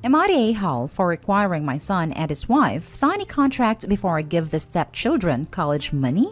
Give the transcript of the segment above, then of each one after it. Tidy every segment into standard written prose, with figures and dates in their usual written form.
Am I the a-hole for requiring my son and his wife sign a contract before I give the stepchildren college money?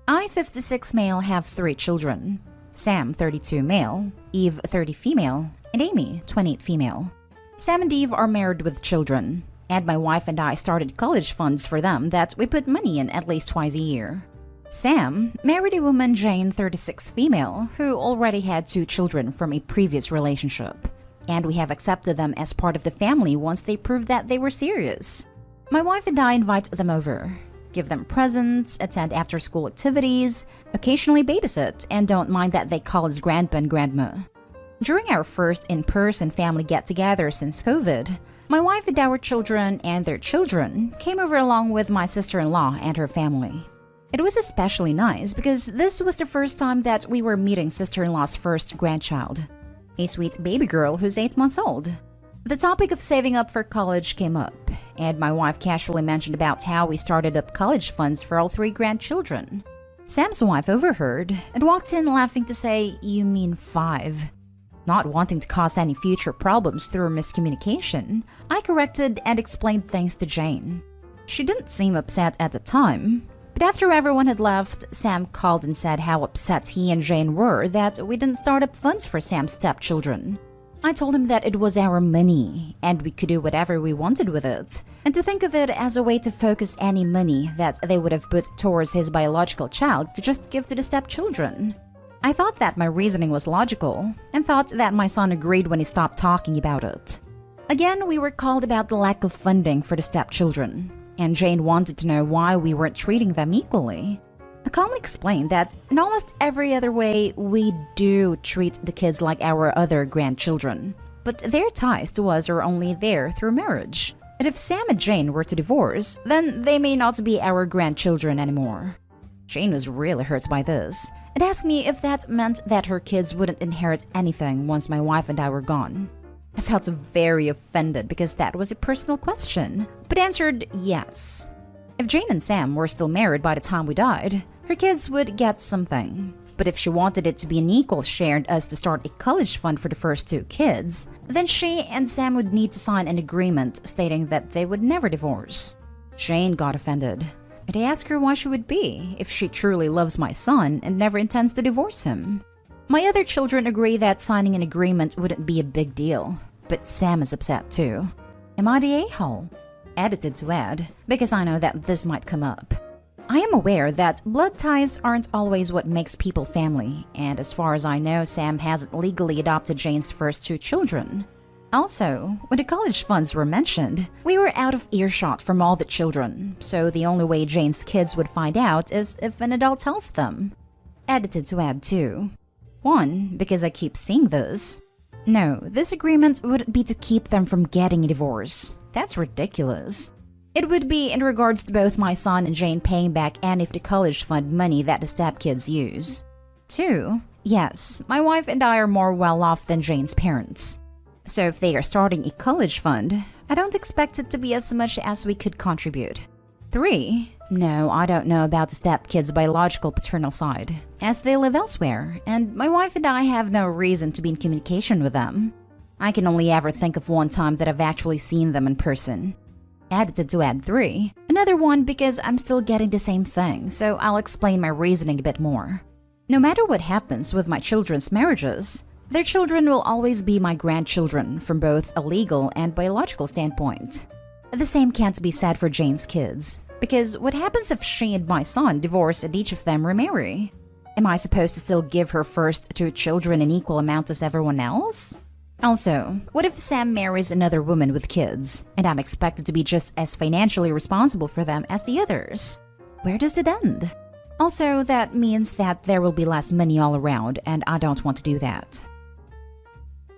I, 56 male, have 3 children. Sam, 32 male, Eve, 30 female, and Amy, 28 female. Sam and Eve are married with children, and my wife and I started college funds for them that we put money in at least twice a year. Sam married a woman, Jane, 36 female, who already had 2 children from a previous relationship, and we have accepted them as part of the family once they proved that they were serious. My wife and I invite them over, give them presents, attend after-school activities, occasionally babysit, and don't mind that they call us grandpa and grandma. During our first in-person family get-together since COVID, my wife and our children and their children came over along with my sister-in-law and her family. It was especially nice because this was the first time that we were meeting sister-in-law's first grandchild, a sweet baby girl who's 8 months old. The topic of saving up for college came up, and my wife casually mentioned about how we started up college funds for all 3 grandchildren. Sam's wife overheard and walked in laughing to say, "You mean 5. Not wanting to cause any future problems through miscommunication, I corrected and explained things to Jane. She didn't seem upset at the time, but after everyone had left, Sam called and said how upset he and Jane were that we didn't start up funds for Sam's stepchildren. I told him that it was our money, and we could do whatever we wanted with it, and to think of it as a way to focus any money that they would have put towards his biological child to just give to the stepchildren. I thought that my reasoning was logical, and thought that my son agreed when he stopped talking about it. Again, we were called about the lack of funding for the stepchildren, and Jane wanted to know why we weren't treating them equally. I calmly explained that in almost every other way, we do treat the kids like our other grandchildren, but their ties to us are only there through marriage. And if Sam and Jane were to divorce, then they may not be our grandchildren anymore. Jane was really hurt by this, and asked me if that meant that her kids wouldn't inherit anything once my wife and I were gone. I felt very offended because that was a personal question, but answered yes. If Jane and Sam were still married by the time we died, her kids would get something. But if she wanted it to be an equal share and us to start a college fund for the first 2 kids, then she and Sam would need to sign an agreement stating that they would never divorce. Jane got offended, and I asked her why she would be if she truly loves my son and never intends to divorce him. My other children agree that signing an agreement wouldn't be a big deal, but Sam is upset too. Am I the a-hole? Edited to add, because I know that this might come up. I am aware that blood ties aren't always what makes people family, and as far as I know, Sam hasn't legally adopted Jane's first 2 children. Also, when the college funds were mentioned, we were out of earshot from all the children, so the only way Jane's kids would find out is if an adult tells them. Edited to add too. 1, because I keep seeing this. No, this agreement wouldn't be to keep them from getting a divorce. That's ridiculous. It would be in regards to both my son and Jane paying back any of the college fund money that the stepkids use. 2, yes, my wife and I are more well-off than Jane's parents. So if they are starting a college fund, I don't expect it to be as much as we could contribute. 3, no, I don't know about the stepkids' biological paternal side, as they live elsewhere, and my wife and I have no reason to be in communication with them. I can only ever think of one time that I've actually seen them in person. Edited to add 3, another one because I'm still getting the same thing, so I'll explain my reasoning a bit more. No matter what happens with my children's marriages, their children will always be my grandchildren from both a legal and biological standpoint. The same can't be said for Jane's kids, because what happens if she and my son divorce and each of them remarry? Am I supposed to still give her first 2 children an equal amount as everyone else? Also, what if Sam marries another woman with kids, and I'm expected to be just as financially responsible for them as the others? Where does it end? Also, that means that there will be less money all around, and I don't want to do that.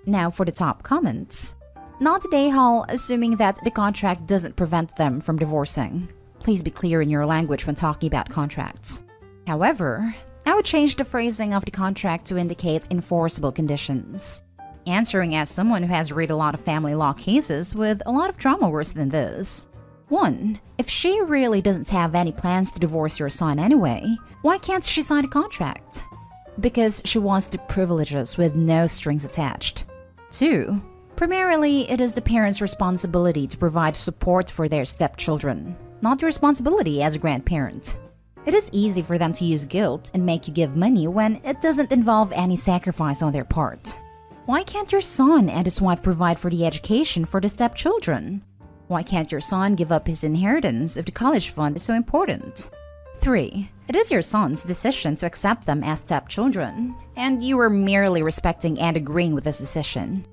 Now for the top comments. Not a a-hole, assuming that the contract doesn't prevent them from divorcing. Please be clear in your language when talking about contracts. However, I would change the phrasing of the contract to indicate enforceable conditions. Answering as someone who has read a lot of family law cases with a lot of drama worse than this. 1, if she really doesn't have any plans to divorce your son anyway, why can't she sign a contract? Because she wants the privileges with no strings attached. 2, Primarily, it is the parents' responsibility to provide support for their stepchildren, not the responsibility as a grandparent. It is easy for them to use guilt and make you give money when it doesn't involve any sacrifice on their part. Why can't your son and his wife provide for the education for the stepchildren? Why can't your son give up his inheritance if the college fund is so important? 3. It is your son's decision to accept them as stepchildren, and you are merely respecting and agreeing with this decision.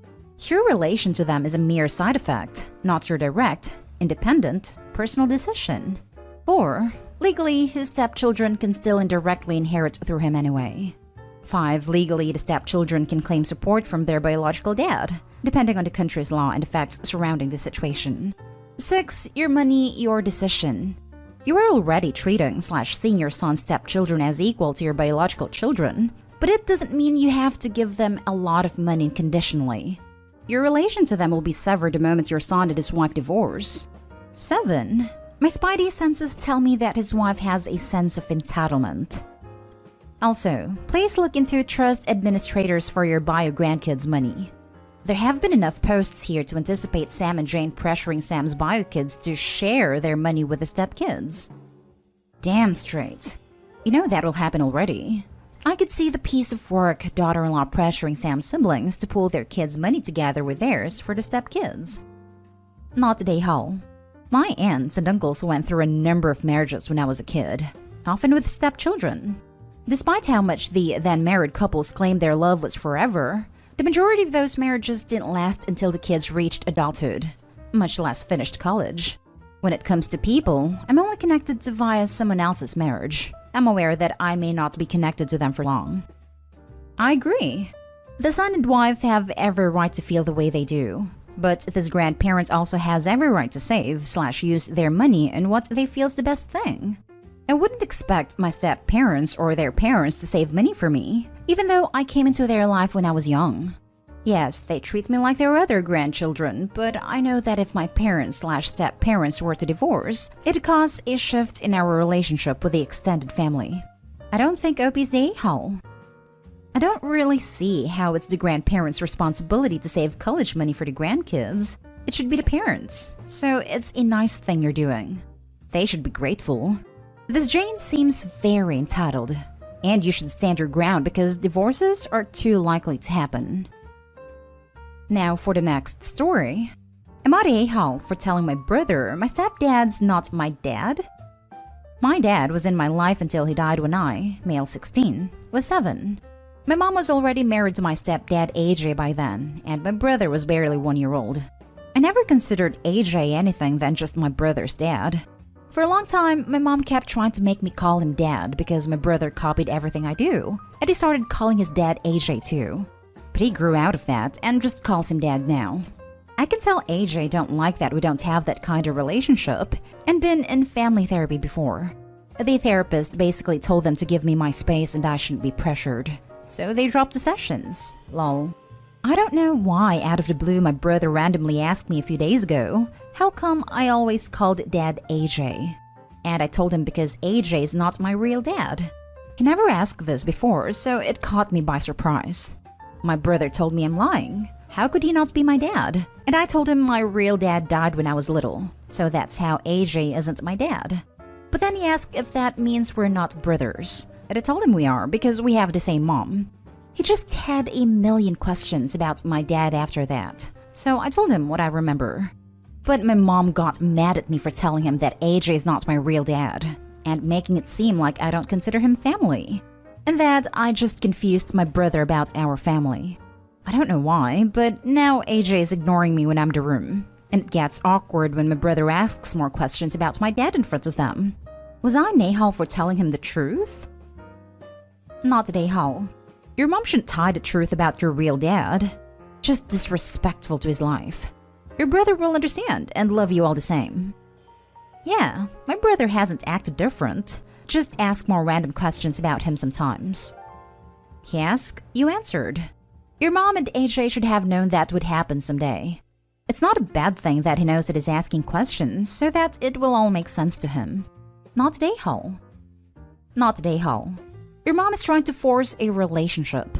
Your relation to them is a mere side effect, not your direct, independent, personal decision. 4. Legally, his stepchildren can still indirectly inherit through him anyway. 5. Legally, the stepchildren can claim support from their biological dad, depending on the country's law and the facts surrounding the situation. 6. Your money, your decision. You are already treating/seeing your son's stepchildren as equal to your biological children, but it doesn't mean you have to give them a lot of money conditionally. Your relation to them will be severed the moment your son and his wife divorce. 7. My spidey senses tell me that his wife has a sense of entitlement. Also, please look into trust administrators for your bio-grandkids' money. There have been enough posts here to anticipate Sam and Jane pressuring Sam's bio-kids to share their money with the stepkids. Damn straight. You know that will happen already. I could see the piece of work daughter-in-law pressuring Sam's siblings to pool their kids' money together with theirs for the stepkids. Not today, Hall. My aunts and uncles went through a number of marriages when I was a kid, often with stepchildren. Despite how much the then-married couples claimed their love was forever, the majority of those marriages didn't last until the kids reached adulthood, much less finished college. When it comes to people, I'm only connected to via someone else's marriage. I'm aware that I may not be connected to them for long. I agree. The son and wife have every right to feel the way they do, but this grandparent also has every right to save/use their money in what they feel is the best thing. I wouldn't expect my step-parents or their parents to save money for me, even though I came into their life when I was young. Yes, they treat me like their other grandchildren, but I know that if my parents/step-parents were to divorce, it'd cause a shift in our relationship with the extended family. I don't think Opie's the a-hole. I don't really see how it's the grandparents' responsibility to save college money for the grandkids. It should be the parents, so it's a nice thing you're doing. They should be grateful. This Jane seems very entitled, and you should stand your ground because divorces are too likely to happen. Now for the next story. Am I the a-hole for telling my brother my stepdad's not my dad? My dad was in my life until he died when I, male 16, was 7. My mom was already married to my stepdad AJ by then, and my brother was barely 1 year old. I never considered AJ anything than just my brother's dad. For a long time, my mom kept trying to make me call him dad because my brother copied everything I do, and he started calling his dad AJ too. But he grew out of that and just calls him dad now. I can tell AJ don't like that we don't have that kind of relationship, and been in family therapy before. The therapist basically told them to give me my space and I shouldn't be pressured. So they dropped the sessions. Lol. I don't know why out of the blue my brother randomly asked me a few days ago, how come I always called dad AJ? And I told him because AJ is not my real dad. He never asked this before, so it caught me by surprise. My brother told me I'm lying. How could he not be my dad? And I told him my real dad died when I was little, so that's how AJ isn't my dad. But then he asked if that means we're not brothers. And I told him we are because we have the same mom. He just had a million questions about my dad after that, so I told him what I remember. But my mom got mad at me for telling him that AJ is not my real dad, and making it seem like I don't consider him family, and that I just confused my brother about our family. I don't know why, but now AJ is ignoring me when I'm in the room, and it gets awkward when my brother asks more questions about my dad in front of them. Was I an a-hole for telling him the truth? Not an a-hole. Your mom shouldn't hide the truth about your real dad. Just disrespectful to his life. Your brother will understand and love you all the same. Yeah, my brother hasn't acted different. Just ask more random questions about him sometimes. He asked, you answered. Your mom and AJ should have known that would happen someday. It's not a bad thing that he knows that he's asking questions so that it will all make sense to him. Not an a-hole. Not an a-hole. Your mom is trying to force a relationship.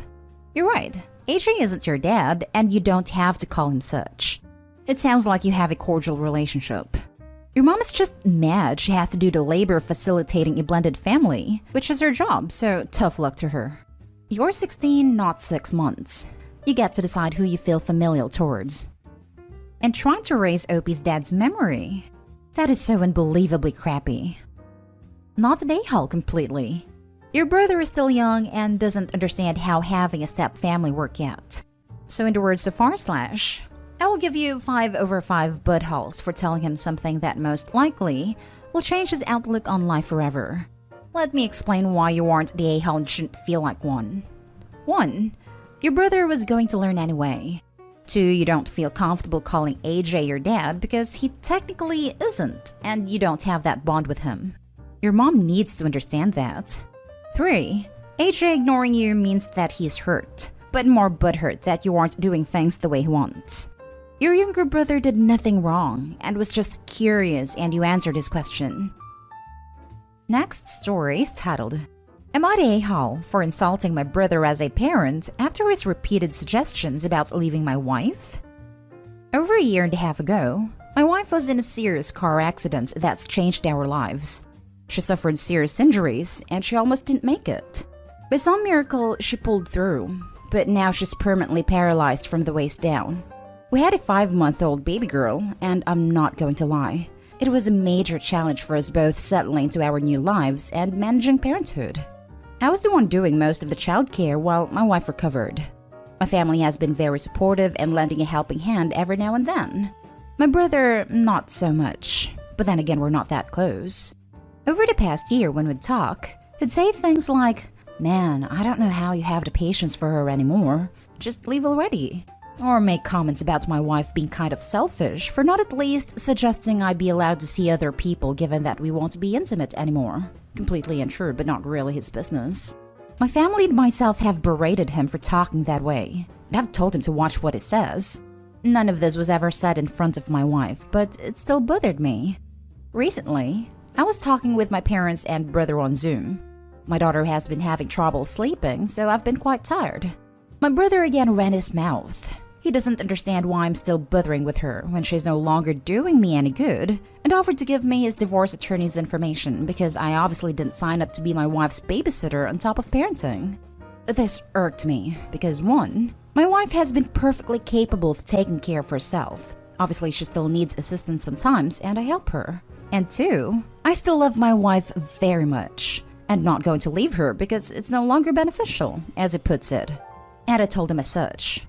You're right. AJ isn't your dad, and you don't have to call him such. It sounds like you have a cordial relationship. Your mom is just mad she has to do the labor facilitating a blended family, which is her job, so tough luck to her. You're 16, not 6 months. You get to decide who you feel familial towards. And trying to erase Opie's dad's memory. That is so unbelievably crappy. Not an a-hole completely. Your brother is still young and doesn't understand how having a step-family works yet. So in the words of r/, I will give you 5 over 5 buttholes for telling him something that most likely will change his outlook on life forever. Let me explain why you aren't the a-hole and shouldn't feel like one. 1. Your brother was going to learn anyway. 2. You don't feel comfortable calling AJ your dad because he technically isn't, and you don't have that bond with him. Your mom needs to understand that. 3. AJ ignoring you means that he's hurt, but more butthurt that you aren't doing things the way he wants. Your younger brother did nothing wrong and was just curious, and you answered his question. Next story is titled, Am I the a-hole for insulting my brother as a parent after his repeated suggestions about leaving my wife? Over a year and a half ago, my wife was in a serious car accident that's changed our lives. She suffered serious injuries and she almost didn't make it. By some miracle, she pulled through, but now she's permanently paralyzed from the waist down. We had a 5-month-old baby girl, and I'm not going to lie, it was a major challenge for us both settling into our new lives and managing parenthood. I was the one doing most of the childcare while my wife recovered. My family has been very supportive and lending a helping hand every now and then. My brother, not so much, but then again we're not that close. Over the past year when we'd talk, he'd say things like, "Man, I don't know how you have the patience for her anymore. Just leave already." Or make comments about my wife being kind of selfish for not at least suggesting I be allowed to see other people given that we won't be intimate anymore. Completely untrue, but not really his business. My family and myself have berated him for talking that way, and I've told him to watch what he says. None of this was ever said in front of my wife, but it still bothered me. Recently, I was talking with my parents and brother on Zoom. My daughter has been having trouble sleeping, so I've been quite tired. My brother again ran his mouth. He doesn't understand why I'm still bothering with her when she's no longer doing me any good, and offered to give me his divorce attorney's information because I obviously didn't sign up to be my wife's babysitter on top of parenting. This irked me because 1, my wife has been perfectly capable of taking care of herself. Obviously she still needs assistance sometimes and I help her. And 2, I still love my wife very much and not going to leave her because it's no longer beneficial, as he puts it. And I told him as such.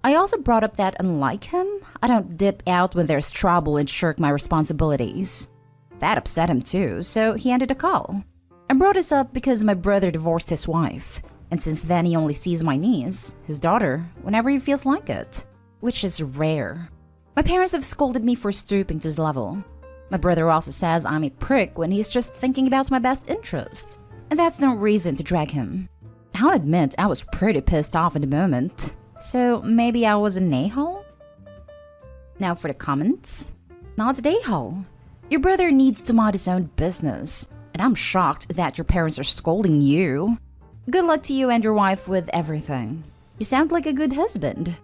I also brought up that, unlike him, I don't dip out when there's trouble and shirk my responsibilities. That upset him too, so he ended a call. I brought this up because my brother divorced his wife, and since then he only sees my niece, his daughter, whenever he feels like it, which is rare. My parents have scolded me for stooping to his level. My brother also says I'm a prick when he's just thinking about my best interest, and that's no reason to drag him. I'll admit I was pretty pissed off in the moment. So maybe I was an a-hole? Now for the comments. Not an a-hole. Your brother needs to mind his own business, and I'm shocked that your parents are scolding you. Good luck to you and your wife with everything. You sound like a good husband.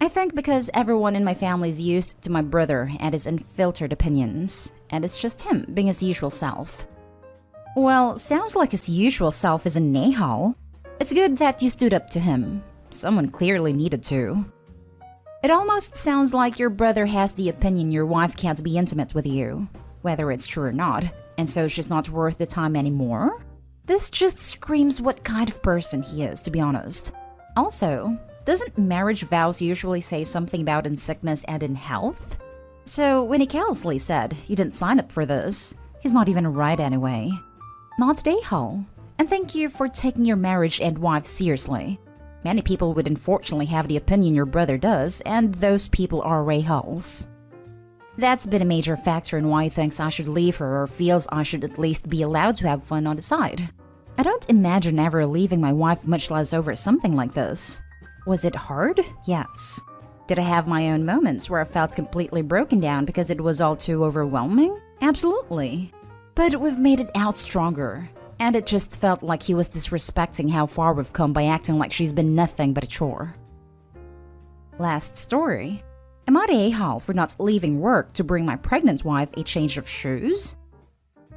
I think because everyone in my family is used to my brother and his unfiltered opinions, and it's just him being his usual self. Well, sounds like his usual self is an a-hole. It's good that you stood up to him. Someone clearly needed to. It almost sounds like your brother has the opinion your wife can't be intimate with you, whether it's true or not, and so she's not worth the time anymore? This just screams what kind of person he is, to be honest. Also, doesn't marriage vows usually say something about in sickness and in health? So when he callously said, "You didn't sign up for this," he's not even right anyway. Not an a-hole. And thank you for taking your marriage and wife seriously. Many people would unfortunately have the opinion your brother does, and those people are a-holes. That's been a major factor in why he thinks I should leave her or feels I should at least be allowed to have fun on the side. I don't imagine ever leaving my wife, much less over something like this. Was it hard? Yes. Did I have my own moments where I felt completely broken down because it was all too overwhelming? Absolutely. But we've made it out stronger. and it just felt like he was disrespecting how far we've come by acting like she's been nothing but a chore. Last story. Am I the a-hole for not leaving work to bring my pregnant wife a change of shoes?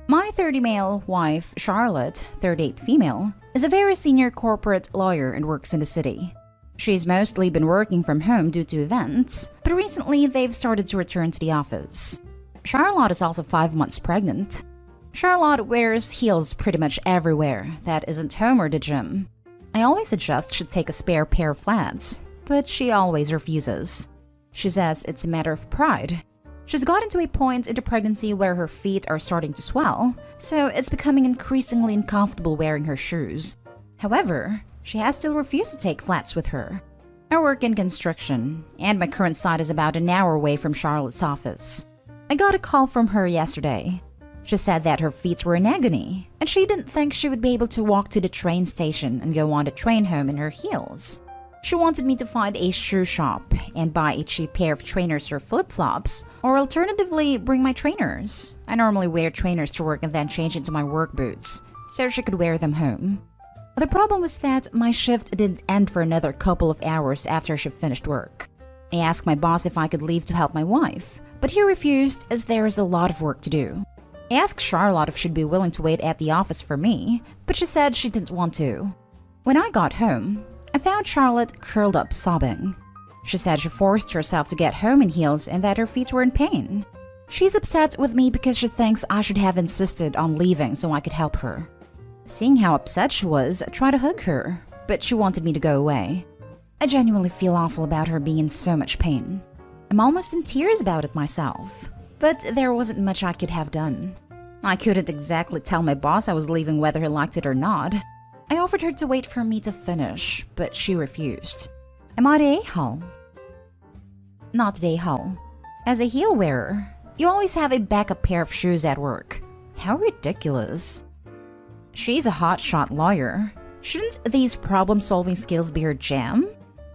My 30-male wife, Charlotte, 38 female, is a very senior corporate lawyer and works in the city. She's mostly been working from home due to events, but recently they've started to return to the office. Charlotte is also 5 months pregnant. Charlotte wears heels pretty much everywhere that isn't home or the gym. I always suggest she take a spare pair of flats, but she always refuses. She says it's a matter of pride. She's gotten to a point in the pregnancy where her feet are starting to swell, so it's becoming increasingly uncomfortable wearing her shoes. However, she has still refused to take flats with her. I work in construction, and my current site is about an hour away from Charlotte's office. I got a call from her yesterday. She said that her feet were in agony, and she didn't think she would be able to walk to the train station and go on the train home in her heels. She wanted me to find a shoe shop and buy a cheap pair of trainers or flip-flops, or alternatively bring my trainers. I normally wear trainers to work and then change into my work boots, so she could wear them home. The problem was that my shift didn't end for another couple of hours after she finished work. I asked my boss if I could leave to help my wife, but he refused as there is a lot of work to do. I asked Charlotte if she'd be willing to wait at the office for me, but she said she didn't want to. When I got home, I found Charlotte curled up sobbing. She said she forced herself to get home in heels and that her feet were in pain. She's upset with me because she thinks I should have insisted on leaving so I could help her. Seeing how upset she was, I tried to hug her, but she wanted me to go away. I genuinely feel awful about her being in so much pain. I'm almost in tears about it myself, but there wasn't much I could have done. I couldn't exactly tell my boss I was leaving whether he liked it or not. I offered her to wait for me to finish, but she refused. Am I the a-hole? Not the a-hole. As a heel wearer, you always have a backup pair of shoes at work. How ridiculous. She's a hotshot lawyer. Shouldn't these problem-solving skills be her jam?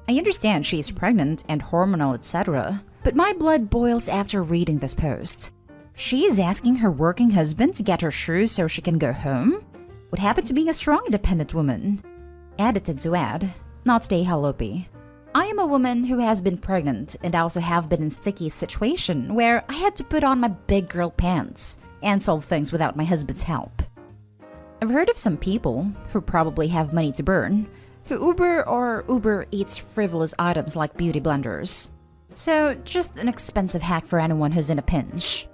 I understand she's pregnant and hormonal, etc., but my blood boils after reading this post. She is asking her working husband to get her shoes so she can go home? What happened to being a strong, independent woman? Edited to add, not the Halopi. I am a woman who has been pregnant and also have been in a sticky situation where I had to put on my big girl pants and solve things without my husband's help. I've heard of some people, who probably have money to burn, who Uber or Uber Eats frivolous items like beauty blenders. So, just an expensive hack for anyone who's in a pinch.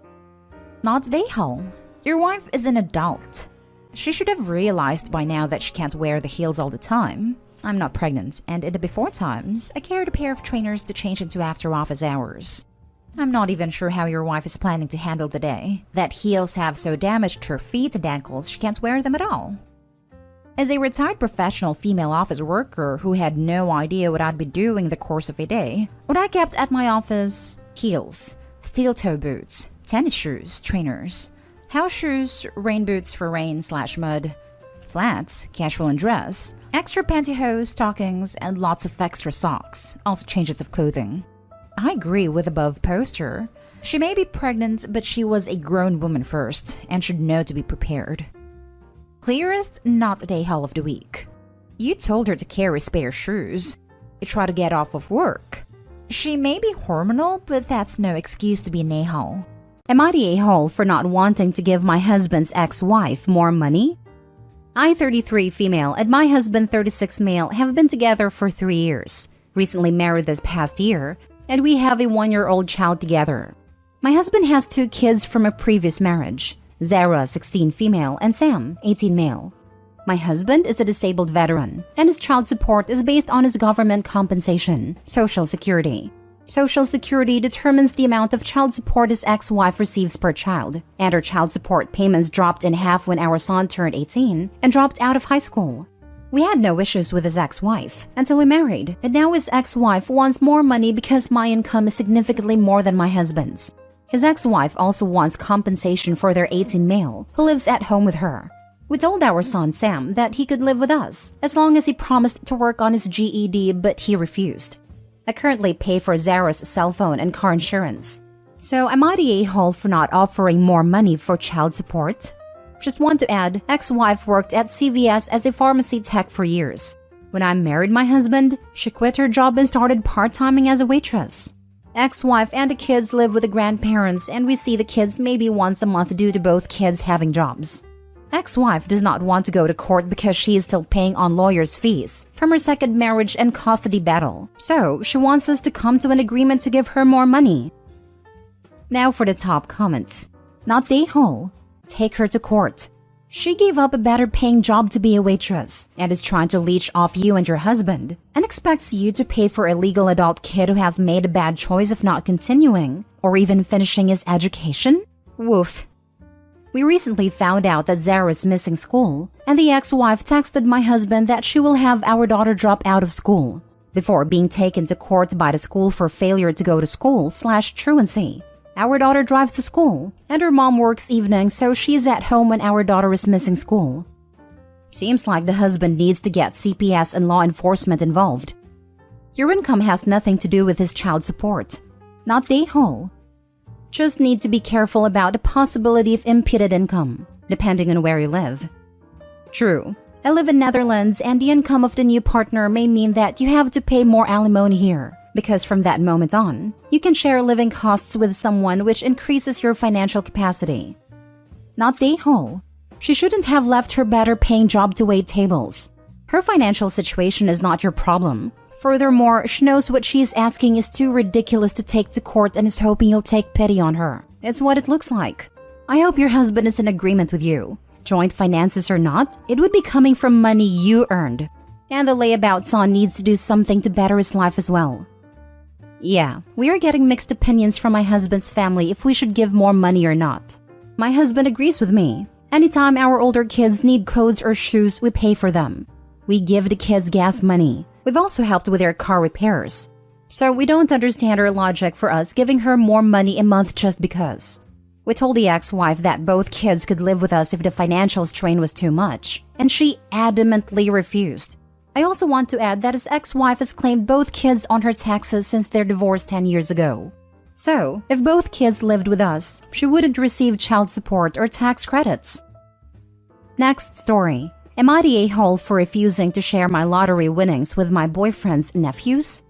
Not the a-hole. Your wife is an adult. She should have realized by now that she can't wear the heels all the time. I'm not pregnant, and in the before times, I carried a pair of trainers to change into after office hours. I'm not even sure how your wife is planning to handle the day that heels have so damaged her feet and ankles she can't wear them at all. As a retired professional female office worker who had no idea what I'd be doing in the course of a day, what I kept at my office: heels, steel toe boots, tennis shoes, trainers, house shoes, rain boots for rain/mud, flats, casual and dress, extra pantyhose, stockings, and lots of extra socks, also changes of clothing. I agree with above poster. She may be pregnant, but she was a grown woman first and should know to be prepared. Clearest not the a-hole of the week. You told her to carry spare shoes. You try to get off of work. She may be hormonal, but that's no excuse to be an a-hole. Am I the a-hole for not wanting to give my husband's ex-wife more money? I, 33 female, and my husband, 36 male, have been together for 3 years, recently married this past year, and we have a 1-year-old child together. My husband has 2 kids from a previous marriage, Zara, 16 female, and Sam, 18 male. My husband is a disabled veteran, and his child support is based on his government compensation, Social Security. Social Security determines the amount of child support his ex-wife receives per child, and her child support payments dropped in half when our son turned 18 and dropped out of high school. We had no issues with his ex-wife until we married, and now his ex-wife wants more money because my income is significantly more than my husband's. His ex-wife also wants compensation for their 18 male, who lives at home with her. We told our son Sam that he could live with us, as long as he promised to work on his GED, but he refused. I currently pay for Zara's cell phone and car insurance. So am I the a-hole for not offering more money for child support? Just want to add, ex-wife worked at CVS as a pharmacy tech for years. When I married my husband, she quit her job and started part-timing as a waitress. Ex-wife and the kids live with the grandparents, and we see the kids maybe once a month due to both kids having jobs. Ex-wife does not want to go to court because she is still paying on lawyers' fees from her second marriage and custody battle. So, she wants us to come to an agreement to give her more money. Now for the top comments. Not a-hole. Take her to court. She gave up a better paying job to be a waitress and is trying to leech off you and your husband and expects you to pay for a legal adult kid who has made a bad choice of not continuing or even finishing his education? Woof. We recently found out that Zara is missing school, and the ex-wife texted my husband that she will have our daughter drop out of school before being taken to court by the school for failure to go to school/truancy. Our daughter drives to school, and her mom works evenings, so she's at home when our daughter is missing school. Seems like the husband needs to get CPS and law enforcement involved. Your income has nothing to do with his child support. Not the whole. Just need to be careful about the possibility of imputed income, depending on where you live. True, I live in Netherlands, and the income of the new partner may mean that you have to pay more alimony here, because from that moment on, you can share living costs with someone, which increases your financial capacity. Not the whole. She shouldn't have left her better paying job to wait tables. Her financial situation is not your problem. Furthermore, she knows what she is asking is too ridiculous to take to court and is hoping you'll take pity on her. It's what it looks like. I hope your husband is in agreement with you. Joint finances or not, it would be coming from money you earned. And the layabout son needs to do something to better his life as well. Yeah, we are getting mixed opinions from my husband's family if we should give more money or not. My husband agrees with me. Anytime our older kids need clothes or shoes, we pay for them. We give the kids gas money. We've also helped with their car repairs. So we don't understand her logic for us giving her more money a month just because. We told the ex-wife that both kids could live with us if the financial strain was too much, and she adamantly refused. I also want to add that his ex-wife has claimed both kids on her taxes since their divorce 10 years ago. So, if both kids lived with us, she wouldn't receive child support or tax credits. Next story. Am I the a-hole for refusing to share my lottery winnings with my boyfriend's nephews?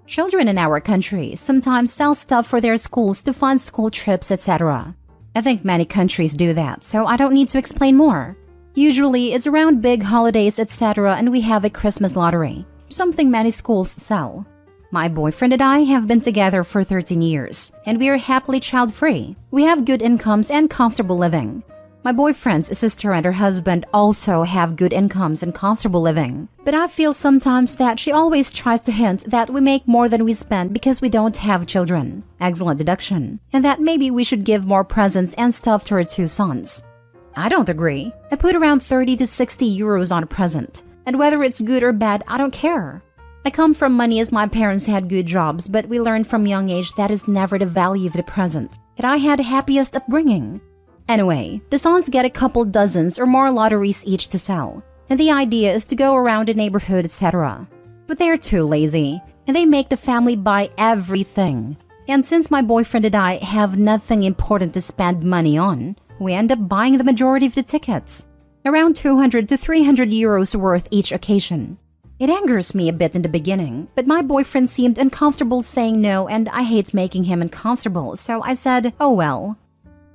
Children in our country sometimes sell stuff for their schools to fund school trips, etc. I think many countries do that, so I don't need to explain more. Usually, it's around big holidays, etc., and we have a Christmas lottery, something many schools sell. My boyfriend and I have been together for 13 years, and we are happily child-free. We have good incomes and comfortable living. My boyfriend's sister and her husband also have good incomes and comfortable living. But I feel sometimes that she always tries to hint that we make more than we spend because we don't have children. Excellent deduction. And that maybe we should give more presents and stuff to her two sons. I don't agree. I put around 30 to 60 euros on a present. And whether it's good or bad, I don't care. I come from money as my parents had good jobs, but we learned from young age that is never the value of the present. And I had the happiest upbringing. Anyway, the sons get a couple dozens or more lotteries each to sell, and the idea is to go around the neighborhood, etc. But they're too lazy, and they make the family buy everything. And since my boyfriend and I have nothing important to spend money on, we end up buying the majority of the tickets, around 200 to 300 euros worth each occasion. It angers me a bit in the beginning, but my boyfriend seemed uncomfortable saying no, and I hate making him uncomfortable, so I said, oh well.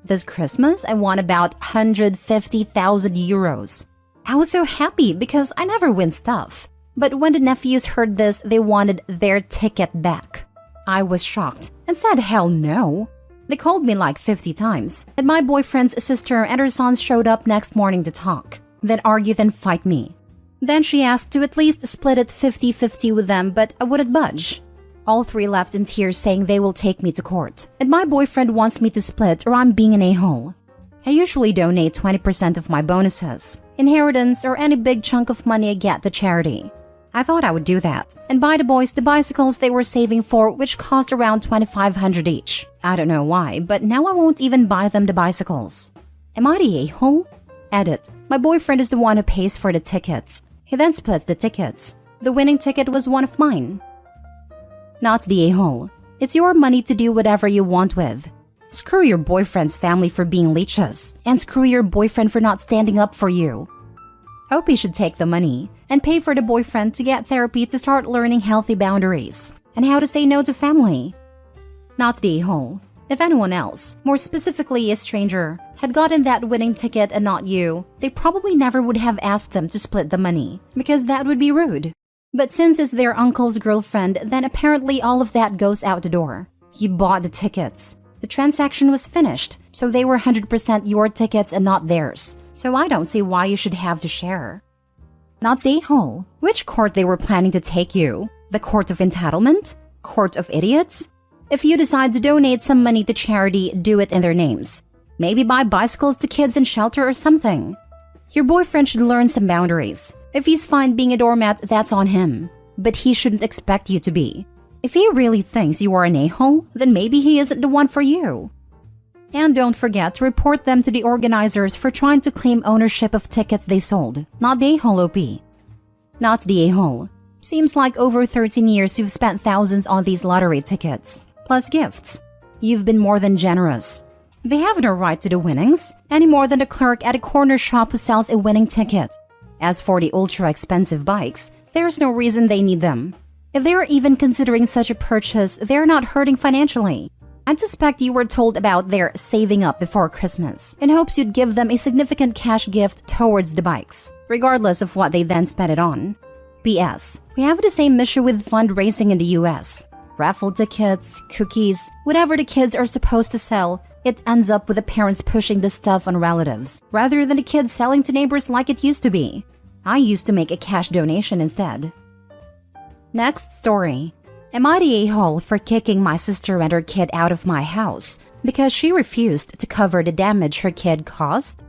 This Christmas, I won about 150,000 euros. I was so happy because I never win stuff. But when the nephews heard this, they wanted their ticket back. I was shocked and said hell no. They called me like 50 times, and my boyfriend's sister and her sons showed up next morning to talk, then argue, then fight me. Then she asked to at least split it 50-50 with them, but I wouldn't budge. All three left in tears saying they will take me to court, and my boyfriend wants me to split or I'm being an a-hole. I usually donate 20% of my bonuses, inheritance, or any big chunk of money I get to charity. I thought I would do that, and buy the boys the bicycles they were saving for, which cost around 2,500 each. I don't know why, but now I won't even buy them the bicycles. Am I the a-hole? Edit. My boyfriend is the one who pays for the tickets. He then splits the tickets. The winning ticket was one of mine. Not the a-hole. It's your money to do whatever you want with. Screw your boyfriend's family for being leeches, and screw your boyfriend for not standing up for you. OP should take the money and pay for the boyfriend to get therapy to start learning healthy boundaries and how to say no to family. Not the a-hole. If anyone else, more specifically a stranger, had gotten that winning ticket and not you, they probably never would have asked them to split the money, because that would be rude. But since it's their uncle's girlfriend, then apparently all of that goes out the door. You bought the tickets. The transaction was finished, so they were 100% your tickets and not theirs. So I don't see why you should have to share. Not the a-hole. Which court they were planning to take you? The court of entitlement? Court of idiots? If you decide to donate some money to charity, do it in their names. Maybe buy bicycles to kids in shelter or something. Your boyfriend should learn some boundaries. If he's fine being a doormat, that's on him. But he shouldn't expect you to be. If he really thinks you are an a-hole, then maybe he isn't the one for you. And don't forget to report them to the organizers for trying to claim ownership of tickets they sold, not the a-hole OP. Not the a-hole. Seems like over 13 years you've spent thousands on these lottery tickets, plus gifts. You've been more than generous. They have no right to the winnings, any more than the clerk at a corner shop who sells a winning ticket. As for the ultra-expensive bikes, there's no reason they need them. If they are even considering such a purchase, they're not hurting financially. I'd suspect you were told about their saving up before Christmas in hopes you'd give them a significant cash gift towards the bikes, regardless of what they then spent it on. P.S. We have the same issue with fundraising in the US. Raffle tickets, cookies, whatever the kids are supposed to sell, it ends up with the parents pushing the stuff on relatives, rather than the kids selling to neighbors like it used to be. I used to make a cash donation instead. Next story. Am I the a-hole for kicking my sister and her kid out of my house because she refused to cover the damage her kid caused?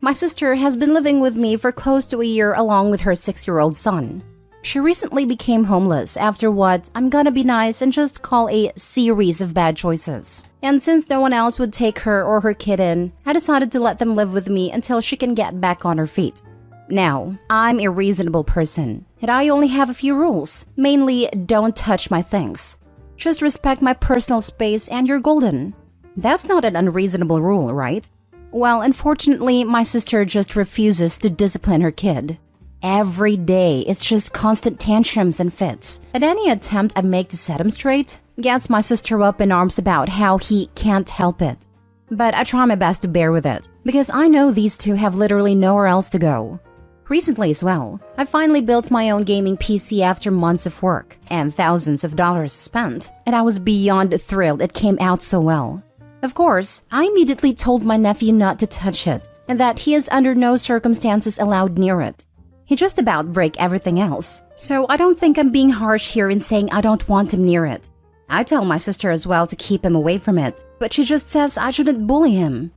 My sister has been living with me for close to a year along with her 6-year-old son. She recently became homeless after what I'm gonna be nice and just call a series of bad choices. And since no one else would take her or her kid in, I decided to let them live with me until she can get back on her feet. Now, I'm a reasonable person, and I only have a few rules. Mainly, don't touch my things. Just respect my personal space and you're golden. That's not an unreasonable rule, right? Well, unfortunately, my sister just refuses to discipline her kid. Every day, it's just constant tantrums and fits. At any attempt I make to set him straight, gets my sister up in arms about how he can't help it. But I try my best to bear with it, because I know these two have literally nowhere else to go. Recently as well, I finally built my own gaming PC after months of work and thousands of dollars spent, and I was beyond thrilled it came out so well. Of course, I immediately told my nephew not to touch it, and that he is under no circumstances allowed near it. He just about broke everything else, so I don't think I'm being harsh here in saying I don't want him near it. I tell my sister as well to keep him away from it, but she just says I shouldn't bully him.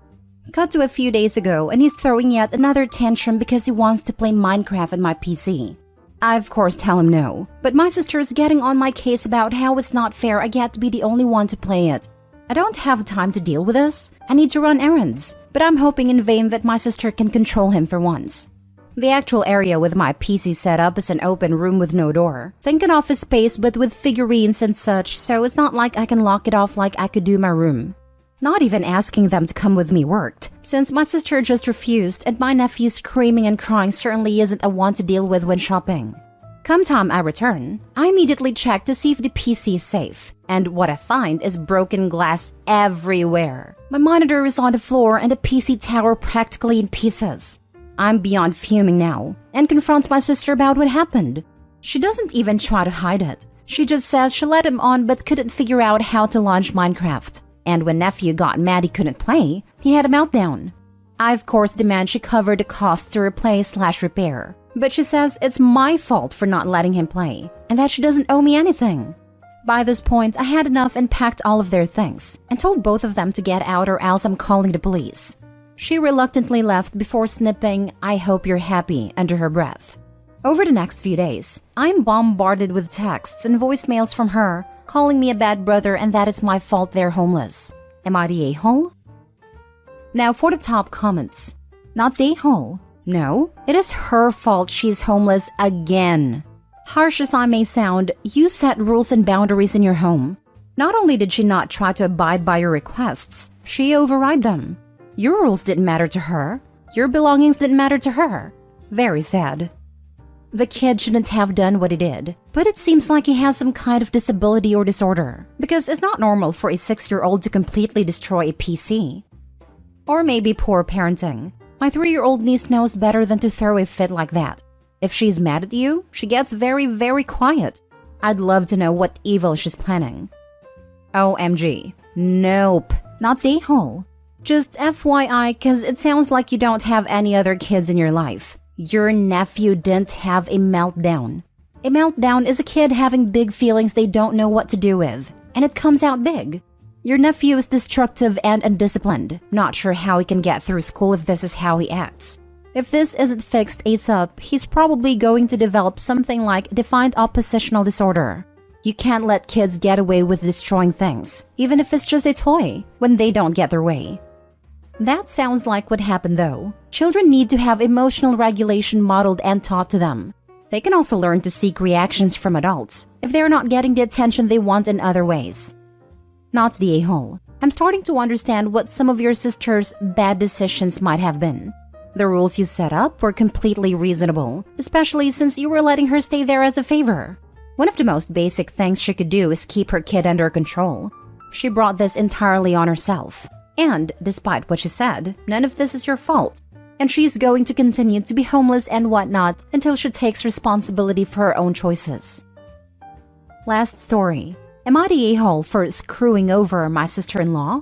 Cut to a few days ago and he's throwing yet another tantrum because he wants to play Minecraft on my PC. I of course tell him no, but my sister is getting on my case about how it's not fair I get to be the only one to play it. I don't have time to deal with this. I need to run errands, but I'm hoping in vain that my sister can control him for once. The actual area with my PC set up is an open room with no door. Think an office space but with figurines and such, so it's not like I can lock it off like I could do my room. Not even asking them to come with me worked, since my sister just refused and my nephew screaming and crying certainly isn't a one to deal with when shopping. Come time I return, I immediately check to see if the PC is safe, and what I find is broken glass everywhere. My monitor is on the floor and the PC tower practically in pieces. I'm beyond fuming now, and confront my sister about what happened. She doesn't even try to hide it. She just says she let him on but couldn't figure out how to launch Minecraft. And when nephew got mad he couldn't play, he had a meltdown. I of course demand she cover the costs to replace/repair, but she says it's my fault for not letting him play, and that she doesn't owe me anything. By this point, I had enough and packed all of their things, and told both of them to get out or else I'm calling the police. She reluctantly left before snipping, "I hope you're happy," under her breath. Over the next few days, I'm bombarded with texts and voicemails from her, calling me a bad brother and that it's my fault they're homeless. Am I the a-hole? Now for the top comments. Not the a-hole. No, it is her fault she's homeless again. Harsh as I may sound, you set rules and boundaries in your home. Not only did she not try to abide by your requests, she override them. Your rules didn't matter to her. Your belongings didn't matter to her. Very sad. The kid shouldn't have done what he did, but it seems like he has some kind of disability or disorder, because it's not normal for a 6-year-old to completely destroy a PC. Or maybe poor parenting. My 3-year-old niece knows better than to throw a fit like that. If she's mad at you, she gets very, very quiet. I'd love to know what evil she's planning. OMG. Nope. Not the a-hole. Just FYI, cause it sounds like you don't have any other kids in your life. Your nephew didn't have a meltdown. A meltdown is a kid having big feelings they don't know what to do with, and it comes out big. Your nephew is destructive and undisciplined. Not sure how he can get through school if this is how he acts. If this isn't fixed ASAP, he's probably going to develop something like defiant oppositional disorder. You can't let kids get away with destroying things, even if it's just a toy, when they don't get their way. That sounds like what happened though. Children need to have emotional regulation modeled and taught to them. They can also learn to seek reactions from adults if they're not getting the attention they want in other ways. Not the a-hole. I'm starting to understand what some of your sister's bad decisions might have been. The rules you set up were completely reasonable, especially since you were letting her stay there as a favor. One of the most basic things she could do is keep her kid under control. She brought this entirely on herself. And, despite what she said, none of this is your fault. And she's going to continue to be homeless and whatnot until she takes responsibility for her own choices. Last story. Am I the a-hole for screwing over my sister-in-law?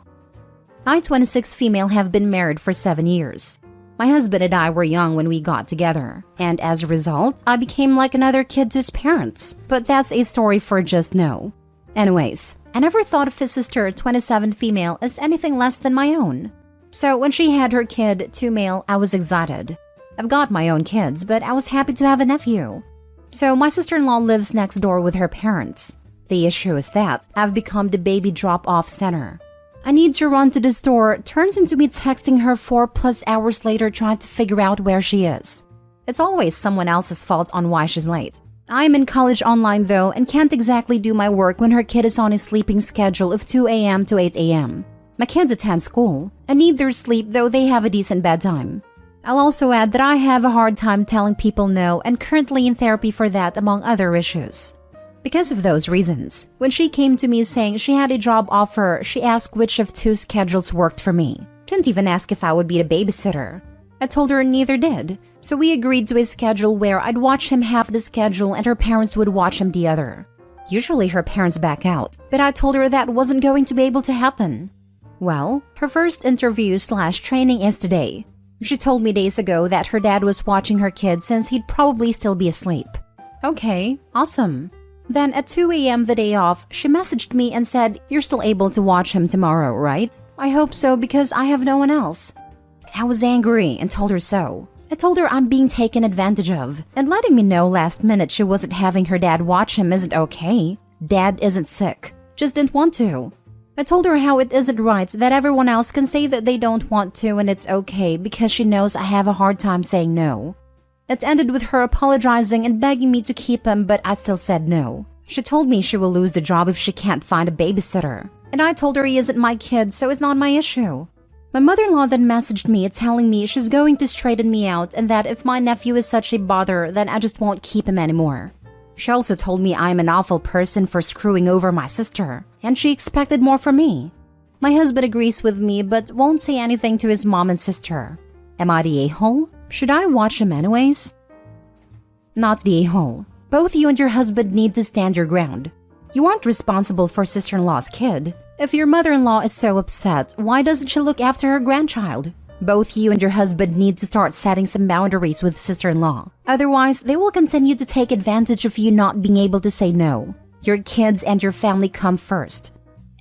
I, 26 female, have been married for 7 years. My husband and I were young when we got together, and as a result, I became like another kid to his parents. But that's a story for just now. Anyways, I never thought of his sister, 27 female, as anything less than my own. So when she had her kid, 2 male, I was excited. I've got my own kids, but I was happy to have a nephew. So my sister-in-law lives next door with her parents. The issue is that I've become the baby drop-off center. I need to run to the store turns into me texting her 4+ hours later trying to figure out where she is. It's always someone else's fault on why she's late. I'm in college online though and can't exactly do my work when her kid is on a sleeping schedule of 2 a.m. to 8 a.m. My kids attend school and need their sleep though they have a decent bedtime. I'll also add that I have a hard time telling people no and currently in therapy for that among other issues. Because of those reasons, when she came to me saying she had a job offer, she asked which of 2 schedules worked for me. Didn't even ask if I would be the babysitter. I told her neither did, so we agreed to a schedule where I'd watch him half the schedule and her parents would watch him the other. Usually her parents back out, but I told her that wasn't going to be able to happen. Well, her first interview/training is today. She told me days ago that her dad was watching her kid since he'd probably still be asleep. Okay, awesome. Then at 2 a.m. the day off, she messaged me and said, "You're still able to watch him tomorrow, right?" I hope so because I have no one else. I was angry and told her so. I told her I'm being taken advantage of, and letting me know last minute she wasn't having her dad watch him isn't okay. Dad isn't sick, just didn't want to. I told her how it isn't right that everyone else can say that they don't want to and it's okay because she knows I have a hard time saying no. It ended with her apologizing and begging me to keep him, but I still said no. She told me she will lose the job if she can't find a babysitter. And I told her he isn't my kid, so it's not my issue. My mother-in-law then messaged me telling me she's going to straighten me out and that if my nephew is such a bother, then I just won't keep him anymore. She also told me I'm an awful person for screwing over my sister, and she expected more from me. My husband agrees with me but won't say anything to his mom and sister. Am I the a-hole? Should I watch him anyways? Not the a-hole. Both you and your husband need to stand your ground. You aren't responsible for sister-in-law's kid. If your mother-in-law is so upset, why doesn't she look after her grandchild? Both you and your husband need to start setting some boundaries with sister-in-law. Otherwise, they will continue to take advantage of you not being able to say no. Your kids and your family come first.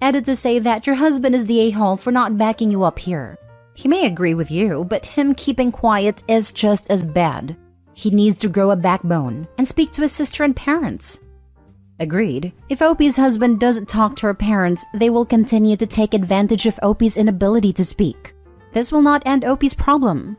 Added to say that your husband is the a-hole for not backing you up here. He may agree with you, but him keeping quiet is just as bad. He needs to grow a backbone and speak to his sister and parents. Agreed. If Opie's husband doesn't talk to her parents, they will continue to take advantage of Opie's inability to speak. This will not end Opie's problem.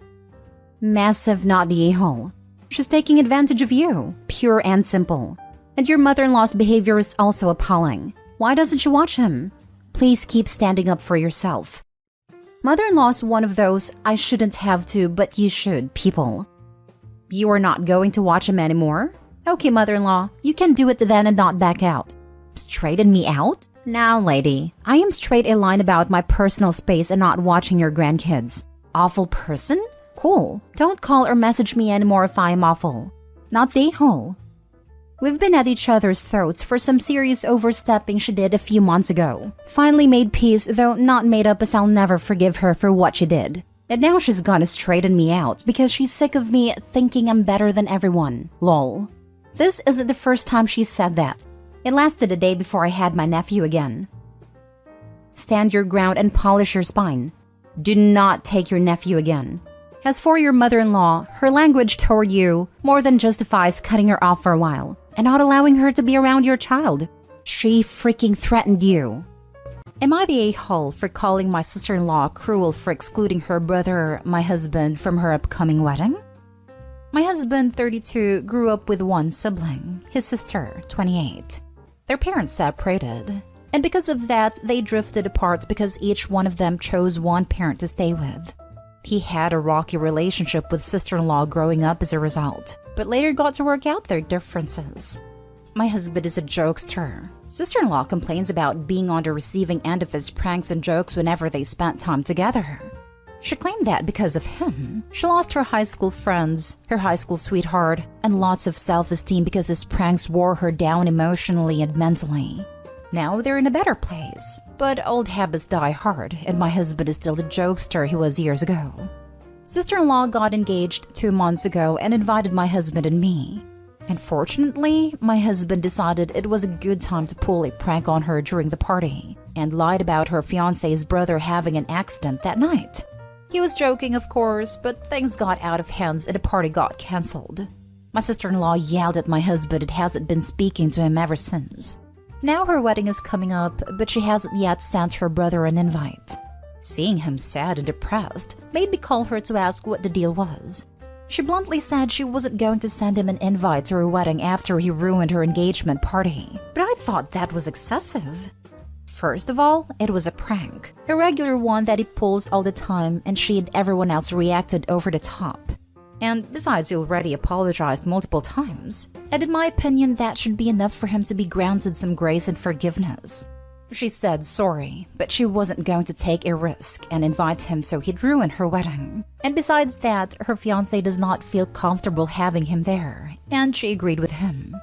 Massive not the a-hole. She's taking advantage of you, pure and simple. And your mother-in-law's behavior is also appalling. Why doesn't she watch him? Please keep standing up for yourself. Mother-in-law's one of those I shouldn't have to, but you should people. You are not going to watch him anymore? Okay, mother-in-law, you can do it then and not back out. Straighten me out? Now, lady, I am straight a line about my personal space and not watching your grandkids. Awful person? Cool. Don't call or message me anymore if I am awful. Not the a-hole. We've been at each other's throats for some serious overstepping she did a few months ago. Finally made peace, though not made up, as I'll never forgive her for what she did. And now she's gonna straighten me out because she's sick of me thinking I'm better than everyone. Lol. This isn't the first time she's said that. It lasted a day before I had my nephew again. Stand your ground and polish your spine. Do not take your nephew again. As for your mother-in-law, her language toward you more than justifies cutting her off for a while and not allowing her to be around your child. She freaking threatened you. Am I the a-hole for calling my sister-in-law cruel for excluding her brother, my husband, from her upcoming wedding? My husband, 32, grew up with one sibling, his sister, 28. Their parents separated, and because of that, they drifted apart because each one of them chose one parent to stay with. He had a rocky relationship with sister-in-law growing up as a result, but later got to work out their differences. My husband is a jokester. Sister-in-law complains about being on the receiving end of his pranks and jokes whenever they spent time together. She claimed that because of him, she lost her high school friends, her high school sweetheart, and lots of self-esteem because his pranks wore her down emotionally and mentally. Now they're in a better place, but old habits die hard, and my husband is still the jokester he was years ago. Sister-in-law got engaged 2 months ago and invited my husband and me. Unfortunately, my husband decided it was a good time to pull a prank on her during the party, and lied about her fiancé's brother having an accident that night. He was joking, of course, but things got out of hands and the party got cancelled. My sister-in-law yelled at my husband and hasn't been speaking to him ever since. Now her wedding is coming up, but she hasn't yet sent her brother an invite. Seeing him sad and depressed made me call her to ask what the deal was. She bluntly said she wasn't going to send him an invite to her wedding after he ruined her engagement party, but I thought that was excessive. First of all, it was a prank, a regular one that he pulls all the time, and she and everyone else reacted over the top. And besides, he already apologized multiple times, and in my opinion, that should be enough for him to be granted some grace and forgiveness. She said sorry, but she wasn't going to take a risk and invite him so he'd ruin her wedding. And besides that, her fiancé does not feel comfortable having him there, and she agreed with him.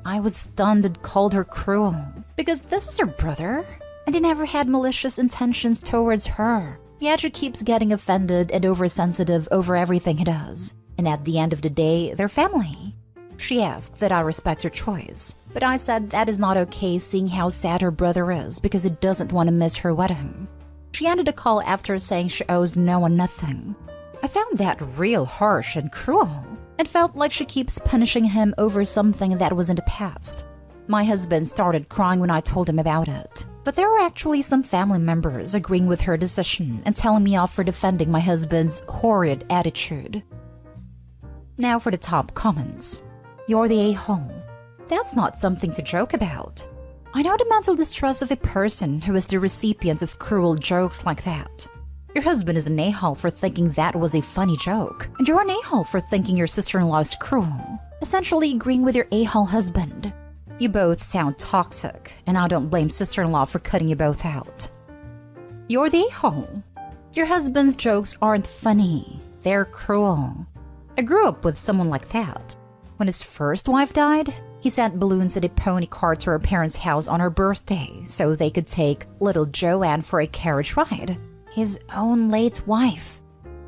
I was stunned and called her cruel, because this is her brother, and he never had malicious intentions towards her. Yet she keeps getting offended and oversensitive over everything he does, and at the end of the day, they're family. She asked that I respect her choice, but I said that is not okay seeing how sad her brother is because he doesn't want to miss her wedding. She ended the call after saying she owes no one nothing. I found that real harsh and cruel. It felt like she keeps punishing him over something that was in the past. My husband started crying when I told him about it, but there were actually some family members agreeing with her decision and telling me off for defending my husband's horrid attitude. Now for the top comments. You're the a-hole. That's not something to joke about. I know the mental distress of a person who is the recipient of cruel jokes like that. Your husband is an a-hole for thinking that was a funny joke, and you're an a-hole for thinking your sister-in-law is cruel, essentially agreeing with your a-hole husband. You both sound toxic, and I don't blame sister-in-law for cutting you both out. You're the a-hole. Your husband's jokes aren't funny, they're cruel. I grew up with someone like that. When his first wife died, he sent balloons and a pony cart to her parents' house on her birthday so they could take little Joanne for a carriage ride. His own late wife.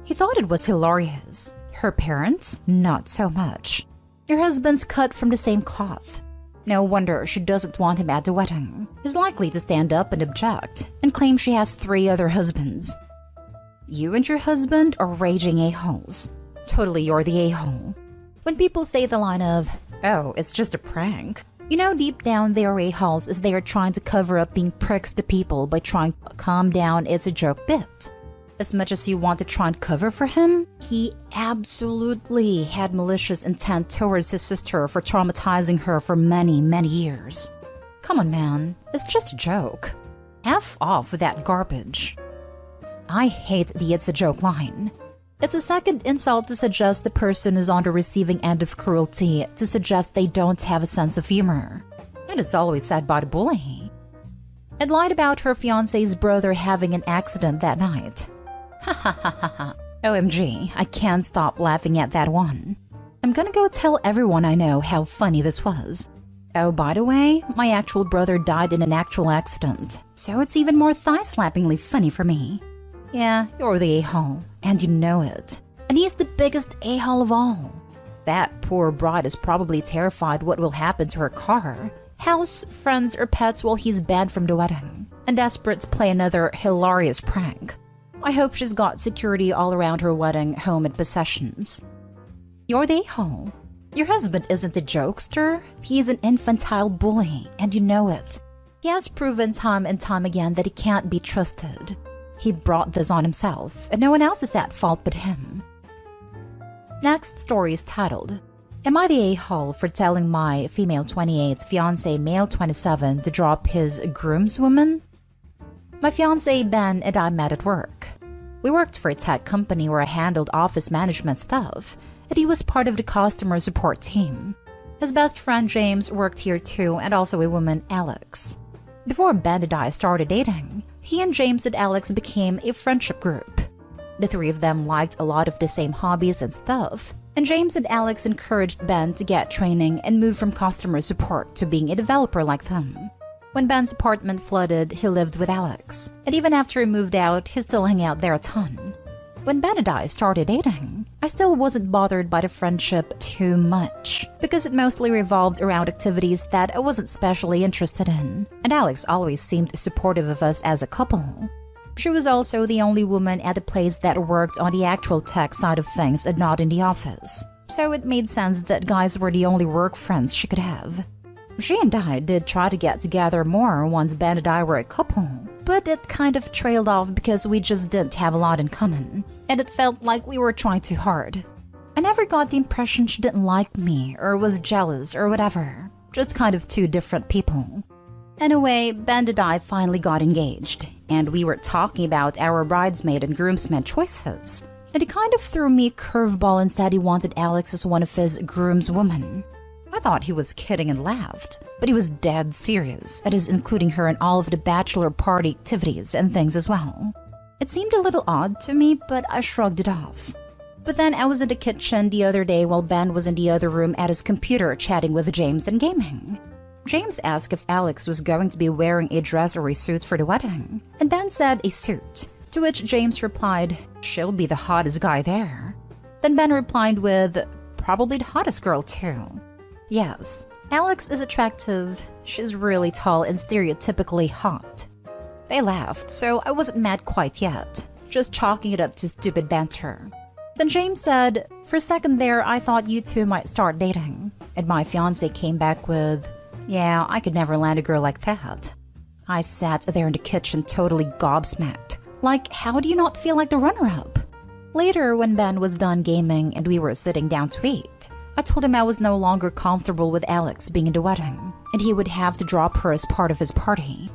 He thought it was hilarious. Her parents, not so much. Your husband's cut from the same cloth. No wonder she doesn't want him at the wedding. He's likely to stand up and object and claim she has 3 other husbands. You and your husband are raging a-holes. Totally you're the a-hole. When people say the line of, "Oh, it's just a prank," you know deep down they are a-holes as they are trying to cover up being pricks to people by trying to calm down it's a joke bit. As much as you want to try and cover for him, he absolutely had malicious intent towards his sister for traumatizing her for many, many years. Come on, man. It's just a joke. F off with that garbage. I hate the "it's a joke" line. It's a second insult to suggest the person is on the receiving end of cruelty, to suggest they don't have a sense of humor. And it's always said by the bully. I'd lied about her fiancé's brother having an accident that night. Ha ha ha ha ha. OMG, I can't stop laughing at that one. I'm gonna go tell everyone I know how funny this was. Oh, by the way, my actual brother died in an actual accident, so it's even more thigh-slappingly funny for me. Yeah, you're the a-hole, and you know it. And he's the biggest a-hole of all. That poor bride is probably terrified what will happen to her car, house, friends, or pets while he's banned from the wedding, and desperate to play another hilarious prank. I hope she's got security all around her wedding, home, and possessions. You're the a-hole. Your husband isn't a jokester, he's an infantile bully, and you know it. He has proven time and time again that he can't be trusted. He brought this on himself, and no one else is at fault but him. Next story is titled, Am I the a-hole for telling my female 28 fiancé male 27 to drop his groomswoman? My fiancé Ben and I met at work. We worked for a tech company where I handled office management stuff, and he was part of the customer support team. His best friend James worked here too, and also a woman, Alex. Before Ben and I started dating, he and James and Alex became a friendship group. The three of them liked a lot of the same hobbies and stuff, and James and Alex encouraged Ben to get training and move from customer support to being a developer like them. When Ben's apartment flooded, he lived with Alex, and even after he moved out, he still hung out there a ton. When Ben and I started dating, I still wasn't bothered by the friendship too much, because it mostly revolved around activities that I wasn't specially interested in, and Alex always seemed supportive of us as a couple. She was also the only woman at the place that worked on the actual tech side of things and not in the office, so it made sense that guys were the only work friends she could have. She and I did try to get together more once Ben and I were a couple, but it kind of trailed off because we just didn't have a lot in common, and it felt like we were trying too hard. I never got the impression she didn't like me or was jealous or whatever, just kind of two different people. Anyway, Ben and I finally got engaged, and we were talking about our bridesmaid and groomsman choices, and he kind of threw me a curveball and said he wanted Alex as one of his groomswomen. I thought he was kidding and laughed, but he was dead serious, and is including her in all of the bachelor party activities and things as well. It seemed a little odd to me, but I shrugged it off. But then I was in the kitchen the other day while Ben was in the other room at his computer chatting with James and gaming. James asked if Alex was going to be wearing a dress or a suit for the wedding, and Ben said a suit, to which James replied, "She'll be the hottest guy there." Then Ben replied with, "Probably the hottest girl too." Yes, Alex is attractive, she's really tall and stereotypically hot. They laughed, so I wasn't mad quite yet, just chalking it up to stupid banter. Then James said, "For a second there, I thought you two might start dating." And my fiancé came back with, "Yeah, I could never land a girl like that." I sat there in the kitchen totally gobsmacked. Like, how do you not feel like the runner-up? Later, when Ben was done gaming and we were sitting down to eat, I told him I was no longer comfortable with Alex being in the wedding, and he would have to drop her as part of his party.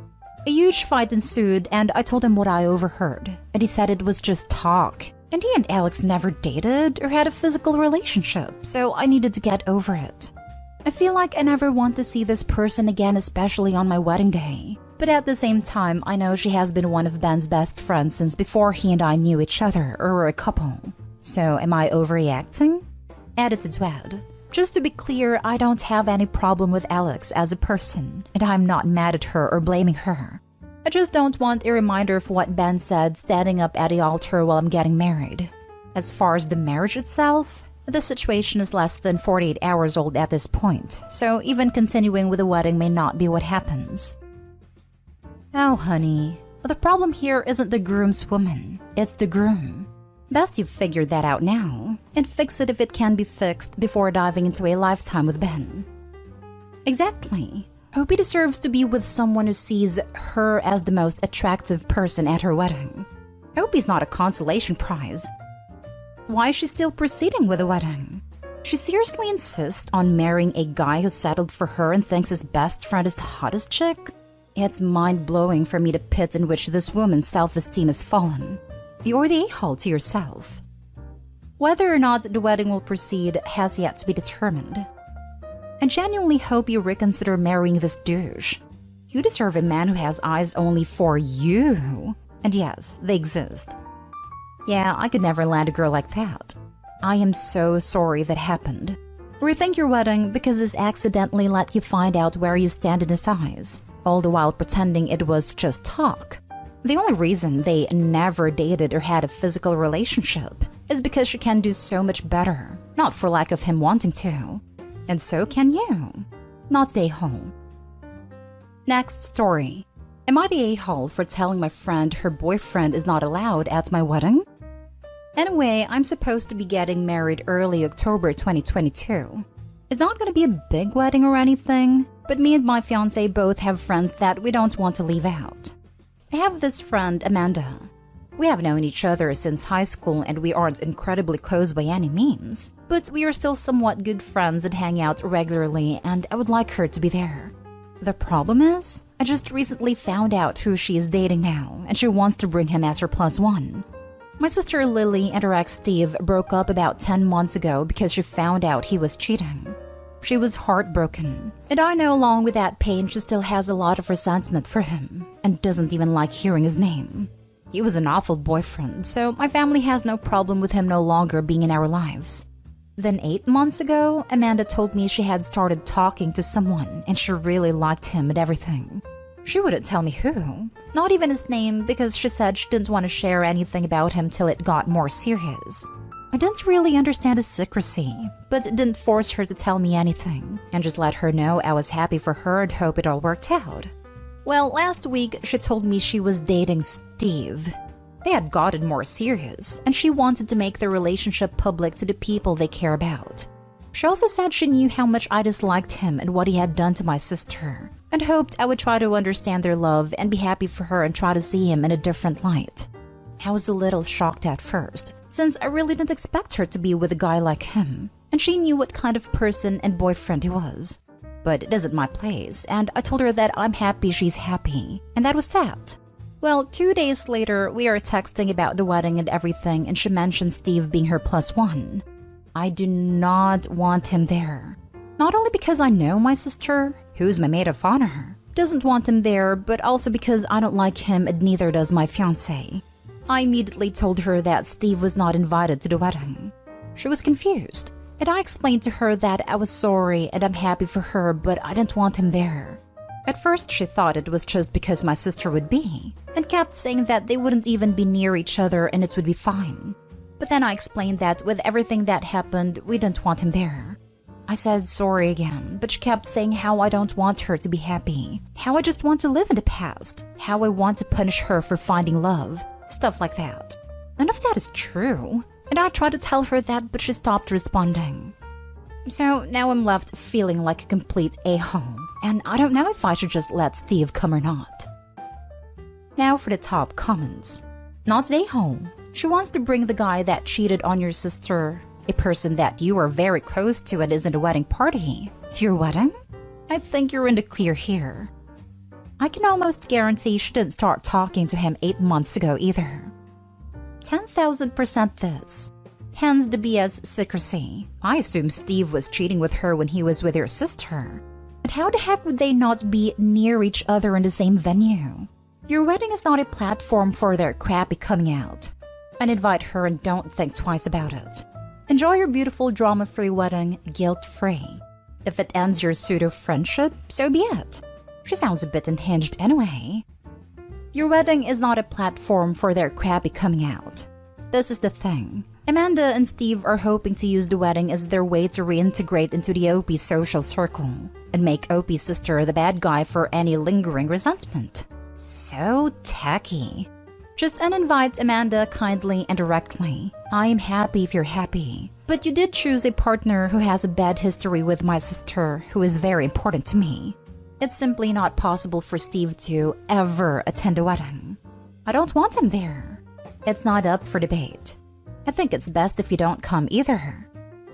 A huge fight ensued, and I told him what I overheard, and he said it was just talk, and he and Alex never dated or had a physical relationship, so I needed to get over it. I feel like I never want to see this person again, especially on my wedding day. But at the same time, I know she has been one of Ben's best friends since before he and I knew each other or were a couple. So am I overreacting? Edited to add, just to be clear, I don't have any problem with Alex as a person, and I'm not mad at her or blaming her. I just don't want a reminder of what Ben said standing up at the altar while I'm getting married. As far as the marriage itself, the situation is less than 48 hours old at this point, so even continuing with the wedding may not be what happens. Oh, honey, the problem here isn't the groomswoman, it's the groom. Best you've figured that out now, and fix it if it can be fixed before diving into a lifetime with Ben. Exactly. Ruby deserves to be with someone who sees her as the most attractive person at her wedding. Opie's not a consolation prize. Why is she still proceeding with the wedding? She seriously insists on marrying a guy who settled for her and thinks his best friend is the hottest chick? It's mind-blowing for me the pit in which this woman's self-esteem has fallen. You're the a-hole to yourself. Whether or not the wedding will proceed has yet to be determined. I genuinely hope you reconsider marrying this douche. You deserve a man who has eyes only for you. And yes, they exist. Yeah, I could never land a girl like that. I am so sorry that happened. Rethink your wedding because this accidentally let you find out where you stand in his eyes, all the while pretending it was just talk. The only reason they never dated or had a physical relationship is because she can do so much better, not for lack of him wanting to. And so can you. Not the a-hole. Next story. Am I the a-hole for telling my friend her boyfriend is not allowed at my wedding? Anyway, I'm supposed to be getting married early October 2022. It's not gonna be a big wedding or anything, but me and my fiancé both have friends that we don't want to leave out. I have this friend, Amanda. We have known each other since high school and we aren't incredibly close by any means, but we are still somewhat good friends and hang out regularly, and I would like her to be there. The problem is, I just recently found out who she is dating now, and she wants to bring him as her plus one. My sister Lily and her ex Steve broke up about 10 months ago because she found out he was cheating. She was heartbroken, and I know along with that pain she still has a lot of resentment for him and doesn't even like hearing his name. He was an awful boyfriend, so my family has no problem with him no longer being in our lives. Then 8 months ago, Amanda told me she had started talking to someone and she really liked him and everything. She wouldn't tell me who, not even his name, because she said she didn't want to share anything about him till it got more serious. I didn't really understand his secrecy, but didn't force her to tell me anything, and just let her know I was happy for her and hope it all worked out. Well, last week she told me she was dating Steve. They had gotten more serious, and she wanted to make their relationship public to the people they care about. She also said she knew how much I disliked him and what he had done to my sister, and hoped I would try to understand their love and be happy for her and try to see him in a different light. I was a little shocked at first, since I really didn't expect her to be with a guy like him, and she knew what kind of person and boyfriend he was. But it isn't my place, and I told her that I'm happy she's happy, and that was that. Well, 2 days later, we are texting about the wedding and everything, and she mentioned Steve being her plus one. I do not want him there. Not only because I know my sister, who's my maid of honor, doesn't want him there, but also because I don't like him and neither does my fiancé. I immediately told her that Steve was not invited to the wedding. She was confused, and I explained to her that I was sorry and I'm happy for her, but I didn't want him there. At first, she thought it was just because my sister would be, and kept saying that they wouldn't even be near each other and it would be fine. But then I explained that with everything that happened, we didn't want him there. I said sorry again, but she kept saying how I don't want her to be happy, how I just want to live in the past, how I want to punish her for finding love, stuff like that. None of that is true, and I tried to tell her that, but she stopped responding. So now I'm left feeling like a complete a-hole, and I don't know if I should just let Steve come or not. Now for the top comments. Not an a-hole. She wants to bring the guy that cheated on your sister, a person that you are very close to and is in a wedding party, to your wedding? I think you're in the clear here. I can almost guarantee she didn't start talking to him 8 months ago either. 10,000% this. Hence the BS secrecy. I assume Steve was cheating with her when he was with your sister. But how the heck would they not be near each other in the same venue? Your wedding is not a platform for their crappy coming out. And invite her and don't think twice about it. Enjoy your beautiful drama-free wedding, guilt-free. If it ends your pseudo-friendship, so be it. She sounds a bit unhinged anyway. Your wedding is not a platform for their crappy coming out. This is the thing. Amanda and Steve are hoping to use the wedding as their way to reintegrate into the OP social circle and make OP's sister the bad guy for any lingering resentment. So tacky. Just uninvite Amanda kindly and directly. I am happy if you're happy. But you did choose a partner who has a bad history with my sister, who is very important to me. It's simply not possible for Steve to ever attend a wedding. I don't want him there. It's not up for debate. I think it's best if you don't come either.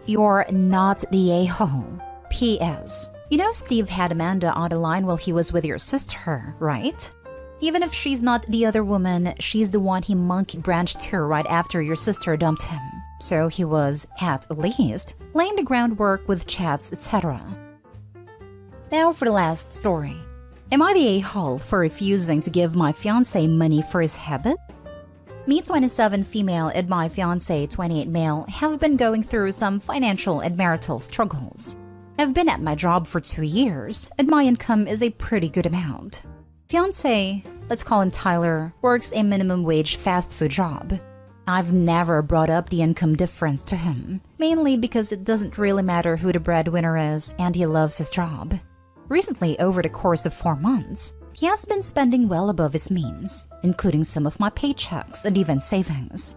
You're not the a-hole. P.S. You know Steve had Amanda on the line while he was with your sister, right? Even if she's not the other woman, she's the one he monkey branched to right after your sister dumped him. So he was, at least, laying the groundwork with chats, etc. Now for the last story. Am I the a-hole for refusing to give my fiancé money for his habit? Me, 27 female, and my fiancé, 28 male, have been going through some financial and marital struggles. I've been at my job for 2 years, and my income is a pretty good amount. Fiancé, let's call him Tyler, works a minimum wage fast food job. I've never brought up the income difference to him, mainly because it doesn't really matter who the breadwinner is and he loves his job. Recently, over the course of 4 months, he has been spending well above his means, including some of my paychecks and even savings.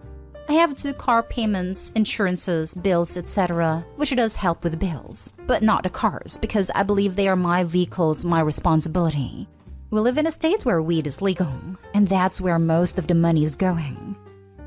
I have 2 car payments, insurances, bills, etc., which does help with bills, but not the cars because I believe they are my vehicles, my responsibility. We live in a state where weed is legal, and that's where most of the money is going.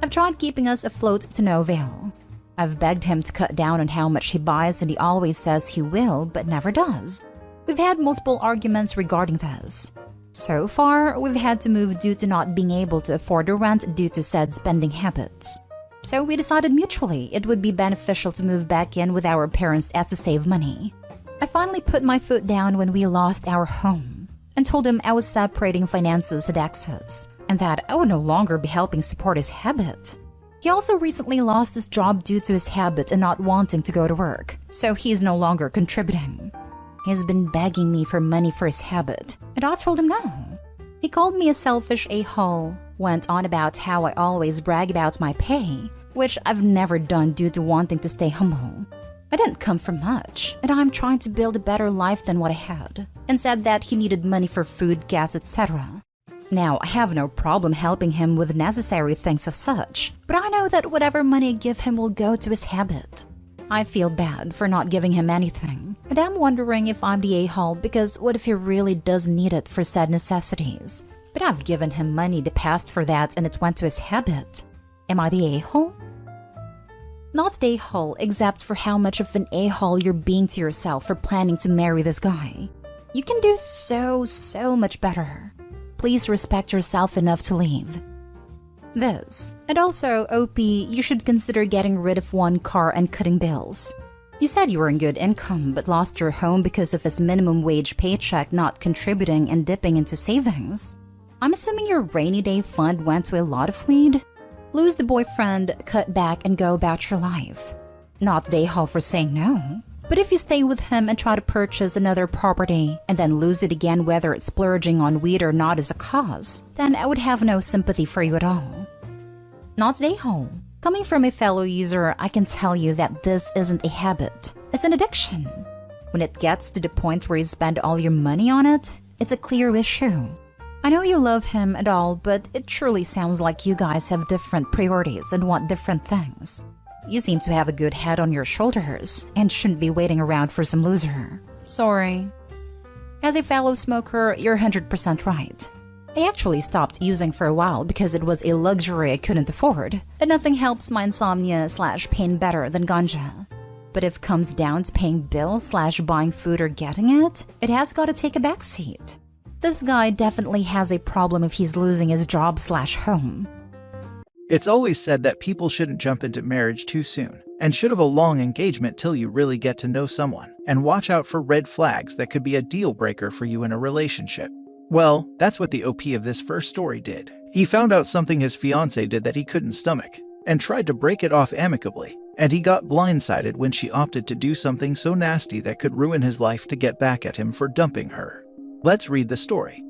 I've tried keeping us afloat to no avail. I've begged him to cut down on how much he buys, and he always says he will, but never does. We've had multiple arguments regarding this. So far, we've had to move due to not being able to afford the rent due to said spending habits. So we decided mutually it would be beneficial to move back in with our parents as to save money. I finally put my foot down when we lost our home and told him I was separating finances and access, and that I would no longer be helping support his habit. He also recently lost his job due to his habit and not wanting to go to work, so he's no longer contributing. He's been begging me for money for his habit, and I told him no. He called me a selfish a-hole, went on about how I always brag about my pay, which I've never done due to wanting to stay humble. I didn't come from much, and I'm trying to build a better life than what I had, and said that he needed money for food, gas, etc. Now, I have no problem helping him with necessary things as such, but I know that whatever money I give him will go to his habit. I feel bad for not giving him anything, and I'm wondering if I'm the a-hole because what if he really does need it for said necessities? But I've given him money the past for that and it went to his habit. Am I the a-hole? Not the a-hole, except for how much of an a-hole you're being to yourself for planning to marry this guy. You can do so much better. Please respect yourself enough to leave. This. And also, OP, you should consider getting rid of 1 car and cutting bills. You said you were in good income but lost your home because of his minimum wage paycheck not contributing and dipping into savings. I'm assuming your rainy day fund went to a lot of weed? Lose the boyfriend, cut back, and go about your life. Not the a-hole for saying no. But if you stay with him and try to purchase another property and then lose it again whether it's splurging on weed or not is a cause, then I would have no sympathy for you at all. Not the a-hole. Coming from a fellow user, I can tell you that this isn't a habit. It's an addiction. When it gets to the point where you spend all your money on it, it's a clear issue. I know you love him and all, but it truly sounds like you guys have different priorities and want different things. You seem to have a good head on your shoulders and shouldn't be waiting around for some loser. Sorry. As a fellow smoker, you're 100% right. I actually stopped using for a while because it was a luxury I couldn't afford, and nothing helps my insomnia/pain better than ganja. But if it comes down to paying bills/buying food or getting it, it has got to take a backseat. This guy definitely has a problem if he's losing his job/home. It's always said that people shouldn't jump into marriage too soon, and should have a long engagement till you really get to know someone, and watch out for red flags that could be a deal breaker for you in a relationship. Well, that's what the OP of this first story did. He found out something his fiancée did that he couldn't stomach, and tried to break it off amicably, and he got blindsided when she opted to do something so nasty that could ruin his life to get back at him for dumping her. Let's read the story.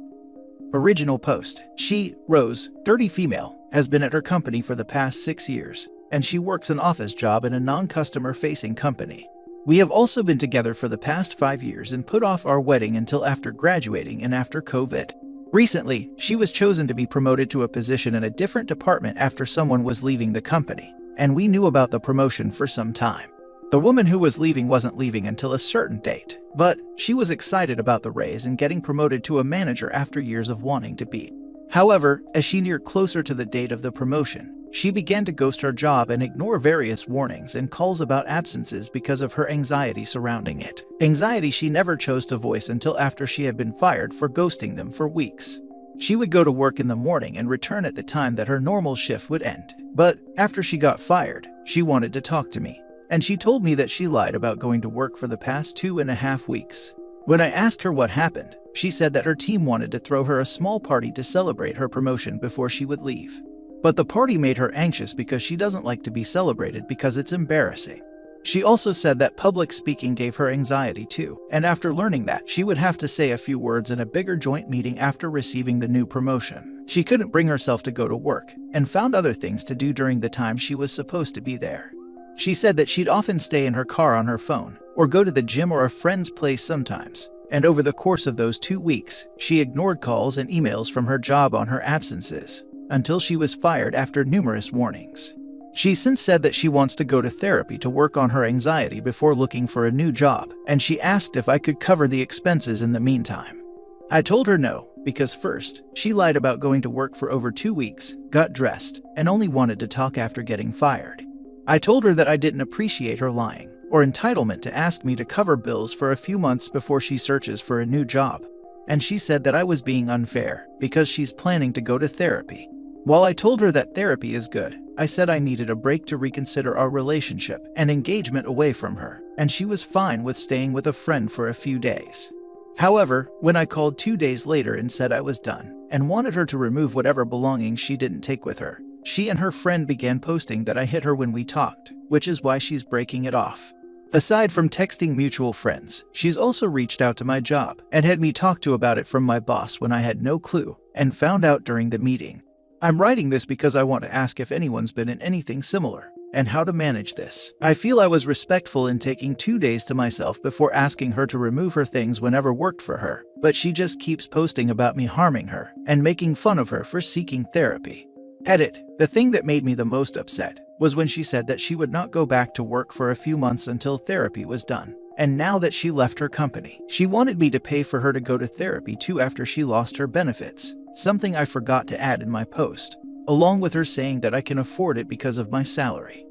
Original post. She, Rose, 30 female, has been at her company for the past 6 years, and she works an office job in a non-customer facing company. We have also been together for the past 5 years and put off our wedding until after graduating and after COVID. Recently, she was chosen to be promoted to a position in a different department after someone was leaving the company, and we knew about the promotion for some time. The woman who was leaving wasn't leaving until a certain date, but she was excited about the raise and getting promoted to a manager after years of wanting to be. However, as she neared closer to the date of the promotion, she began to ghost her job and ignore various warnings and calls about absences because of her anxiety surrounding it. Anxiety she never chose to voice until after she had been fired for ghosting them for weeks. She would go to work in the morning and return at the time that her normal shift would end. But after she got fired, she wanted to talk to me, and she told me that she lied about going to work for the past 2.5 weeks. When I asked her what happened, she said that her team wanted to throw her a small party to celebrate her promotion before she would leave. But the party made her anxious because she doesn't like to be celebrated because it's embarrassing. She also said that public speaking gave her anxiety too, and after learning that, she would have to say a few words in a bigger joint meeting after receiving the new promotion. She couldn't bring herself to go to work, and found other things to do during the time she was supposed to be there. She said that she'd often stay in her car on her phone, or go to the gym or a friend's place sometimes, and over the course of those 2 weeks, she ignored calls and emails from her job on her absences, until she was fired after numerous warnings. She since said that she wants to go to therapy to work on her anxiety before looking for a new job, and she asked if I could cover the expenses in the meantime. I told her no, because first, she lied about going to work for over 2 weeks, got dressed, and only wanted to talk after getting fired. I told her that I didn't appreciate her lying, or entitlement to ask me to cover bills for a few months before she searches for a new job, and she said that I was being unfair because she's planning to go to therapy. While I told her that therapy is good, I said I needed a break to reconsider our relationship and engagement away from her, and she was fine with staying with a friend for a few days. However, when I called 2 days later and said I was done, and wanted her to remove whatever belongings she didn't take with her, she and her friend began posting that I hit her when we talked, which is why she's breaking it off. Aside from texting mutual friends, she's also reached out to my job and had me talk to about it from my boss when I had no clue, and found out during the meeting. I'm writing this because I want to ask if anyone's been in anything similar, and how to manage this. I feel I was respectful in taking 2 days to myself before asking her to remove her things whenever worked for her, but she just keeps posting about me harming her, and making fun of her for seeking therapy. Edit. The thing that made me the most upset was when she said that she would not go back to work for a few months until therapy was done. And now that she left her company, she wanted me to pay for her to go to therapy too after she lost her benefits. Something I forgot to add in my post, along with her saying that I can afford it because of my salary.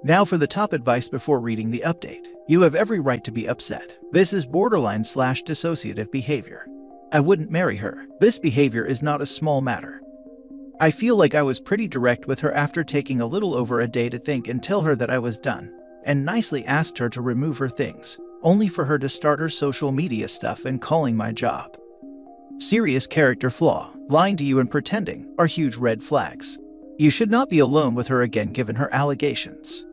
Now for the top advice before reading the update. You have every right to be upset. This is borderline/dissociative behavior. I wouldn't marry her. This behavior is not a small matter. I feel like I was pretty direct with her after taking a little over a day to think and tell her that I was done, and nicely asked her to remove her things, only for her to start her social media stuff and calling my job. Serious character flaw. Lying to you and pretending are huge red flags. You should not be alone with her again given her allegations.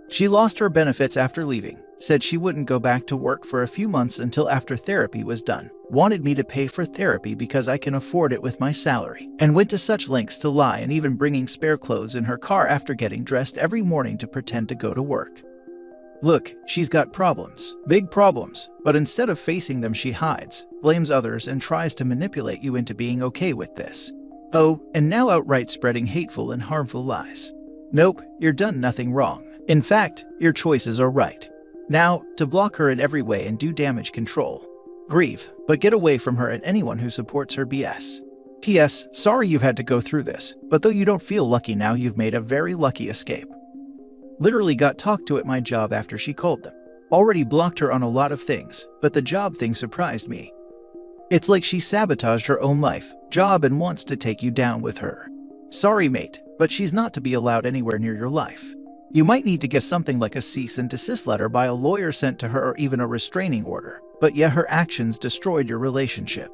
She lost her benefits after leaving, said she wouldn't go back to work for a few months until after therapy was done, wanted me to pay for therapy because I can afford it with my salary, and went to such lengths to lie and even bringing spare clothes in her car after getting dressed every morning to pretend to go to work. Look, she's got problems, big problems, but instead of facing them she hides, blames others and tries to manipulate you into being okay with this. Oh, and now outright spreading hateful and harmful lies. Nope, you're done nothing wrong. In fact, your choices are right. Now, to block her in every way and do damage control. Grieve, but get away from her and anyone who supports her BS. P.S. Sorry you've had to go through this, but though you don't feel lucky now, you've made a very lucky escape. Literally got talked to at my job after she called them. Already blocked her on a lot of things, but the job thing surprised me. It's like she sabotaged her own life, job and wants to take you down with her. Sorry mate, but she's not to be allowed anywhere near your life. You might need to get something like a cease and desist letter by a lawyer sent to her or even a restraining order, but yet her actions destroyed your relationship.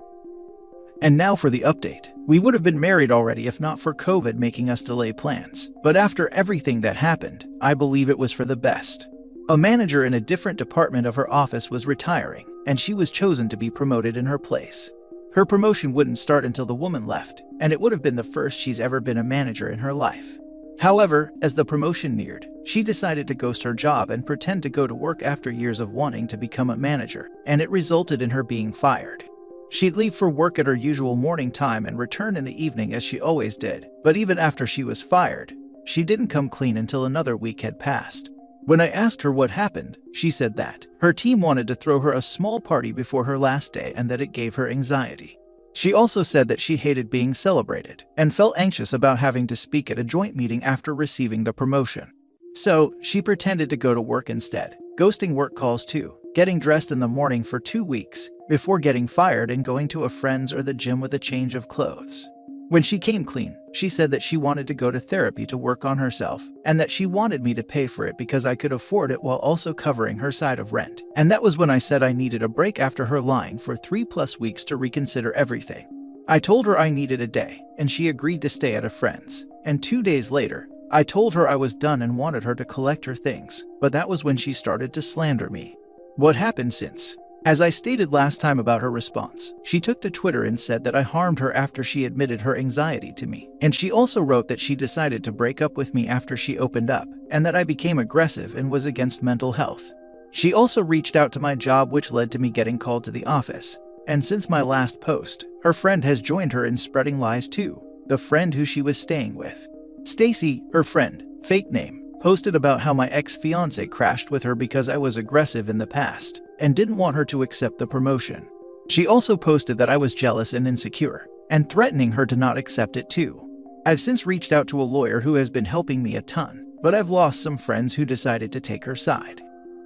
And now for the update. We would have been married already if not for COVID making us delay plans, but after everything that happened, I believe it was for the best. A manager in a different department of her office was retiring, and she was chosen to be promoted in her place. Her promotion wouldn't start until the woman left, and it would have been the first she's ever been a manager in her life. However, as the promotion neared, she decided to ghost her job and pretend to go to work after years of wanting to become a manager, and it resulted in her being fired. She'd leave for work at her usual morning time and return in the evening as she always did, but even after she was fired, she didn't come clean until another week had passed. When I asked her what happened, she said that her team wanted to throw her a small party before her last day and that it gave her anxiety. She also said that she hated being celebrated and felt anxious about having to speak at a joint meeting after receiving the promotion. So, she pretended to go to work instead, ghosting work calls too, getting dressed in the morning for 2 weeks, before getting fired and going to a friend's or the gym with a change of clothes. When she came clean, she said that she wanted to go to therapy to work on herself, and that she wanted me to pay for it because I could afford it while also covering her side of rent. And that was when I said I needed a break after her lying for 3+ weeks to reconsider everything. I told her I needed a day, and she agreed to stay at a friend's. And 2 days later, I told her I was done and wanted her to collect her things, but that was when she started to slander me. What happened since? As I stated last time about her response, she took to Twitter and said that I harmed her after she admitted her anxiety to me. And she also wrote that she decided to break up with me after she opened up, and that I became aggressive and was against mental health. She also reached out to my job, which led to me getting called to the office. And since my last post, her friend has joined her in spreading lies too, the friend who she was staying with. Stacy, her friend, fake name, posted about how my ex-fiance crashed with her because I was aggressive in the past and didn't want her to accept the promotion. She also posted that I was jealous and insecure, and threatening her to not accept it too. I've since reached out to a lawyer who has been helping me a ton, but I've lost some friends who decided to take her side.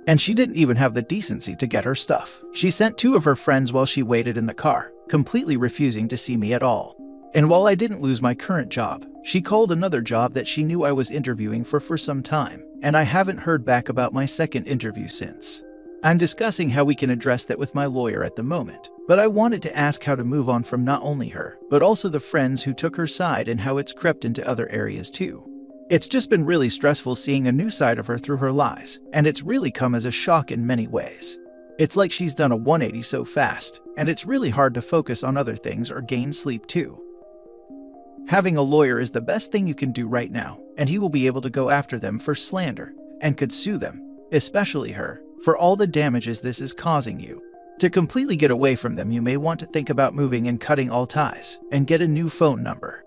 And she didn't even have the decency to get her stuff. She sent 2 of her friends while she waited in the car, completely refusing to see me at all. And while I didn't lose my current job, she called another job that she knew I was interviewing for some time, and I haven't heard back about my second interview since. I'm discussing how we can address that with my lawyer at the moment, but I wanted to ask how to move on from not only her, but also the friends who took her side and how it's crept into other areas too. It's just been really stressful seeing a new side of her through her lies, and it's really come as a shock in many ways. It's like she's done a 180 so fast, and it's really hard to focus on other things or gain sleep too. Having a lawyer is the best thing you can do right now, and he will be able to go after them for slander, and could sue them, especially her, for all the damages this is causing you. To completely get away from them, you may want to think about moving and cutting all ties, and get a new phone number.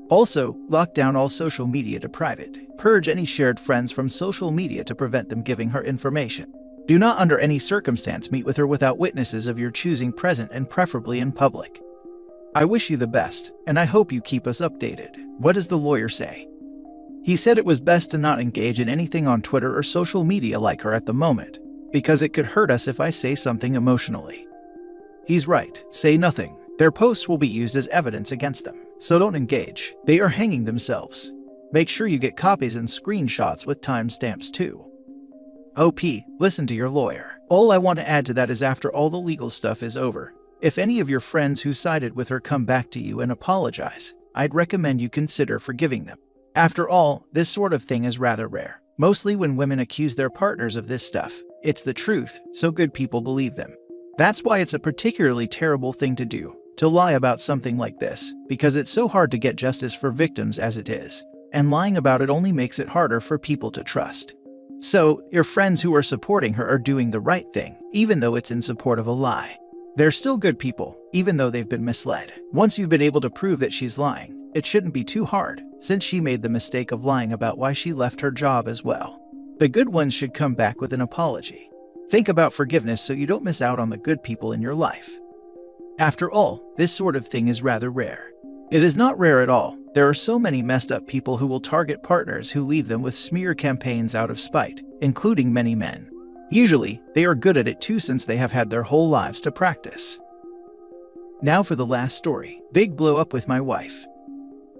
Also, lock down all social media to private. Purge any shared friends from social media to prevent them giving her information. Do not under any circumstance meet with her without witnesses of your choosing present, and preferably in public. I wish you the best, and I hope you keep us updated. What does the lawyer say? He said it was best to not engage in anything on Twitter or social media like her at the moment, because it could hurt us if I say something emotionally. He's right, say nothing. Their posts will be used as evidence against them, so don't engage. They are hanging themselves. Make sure you get copies and screenshots with timestamps too. OP, listen to your lawyer. All I want to add to that is after all the legal stuff is over, if any of your friends who sided with her come back to you and apologize, I'd recommend you consider forgiving them. After all, this sort of thing is rather rare. Mostly when women accuse their partners of this stuff, it's the truth, so good people believe them. That's why it's a particularly terrible thing to do, to lie about something like this, because it's so hard to get justice for victims as it is, and lying about it only makes it harder for people to trust. So, your friends who are supporting her are doing the right thing, even though it's in support of a lie. They're still good people, even though they've been misled. Once you've been able to prove that she's lying, it shouldn't be too hard, since she made the mistake of lying about why she left her job as well. The good ones should come back with an apology. Think about forgiveness so you don't miss out on the good people in your life. After all, this sort of thing is rather rare. It is not rare at all. There are so many messed up people who will target partners who leave them with smear campaigns out of spite, including many men. Usually, they are good at it too since they have had their whole lives to practice. Now for the last story. Big blow up with my wife.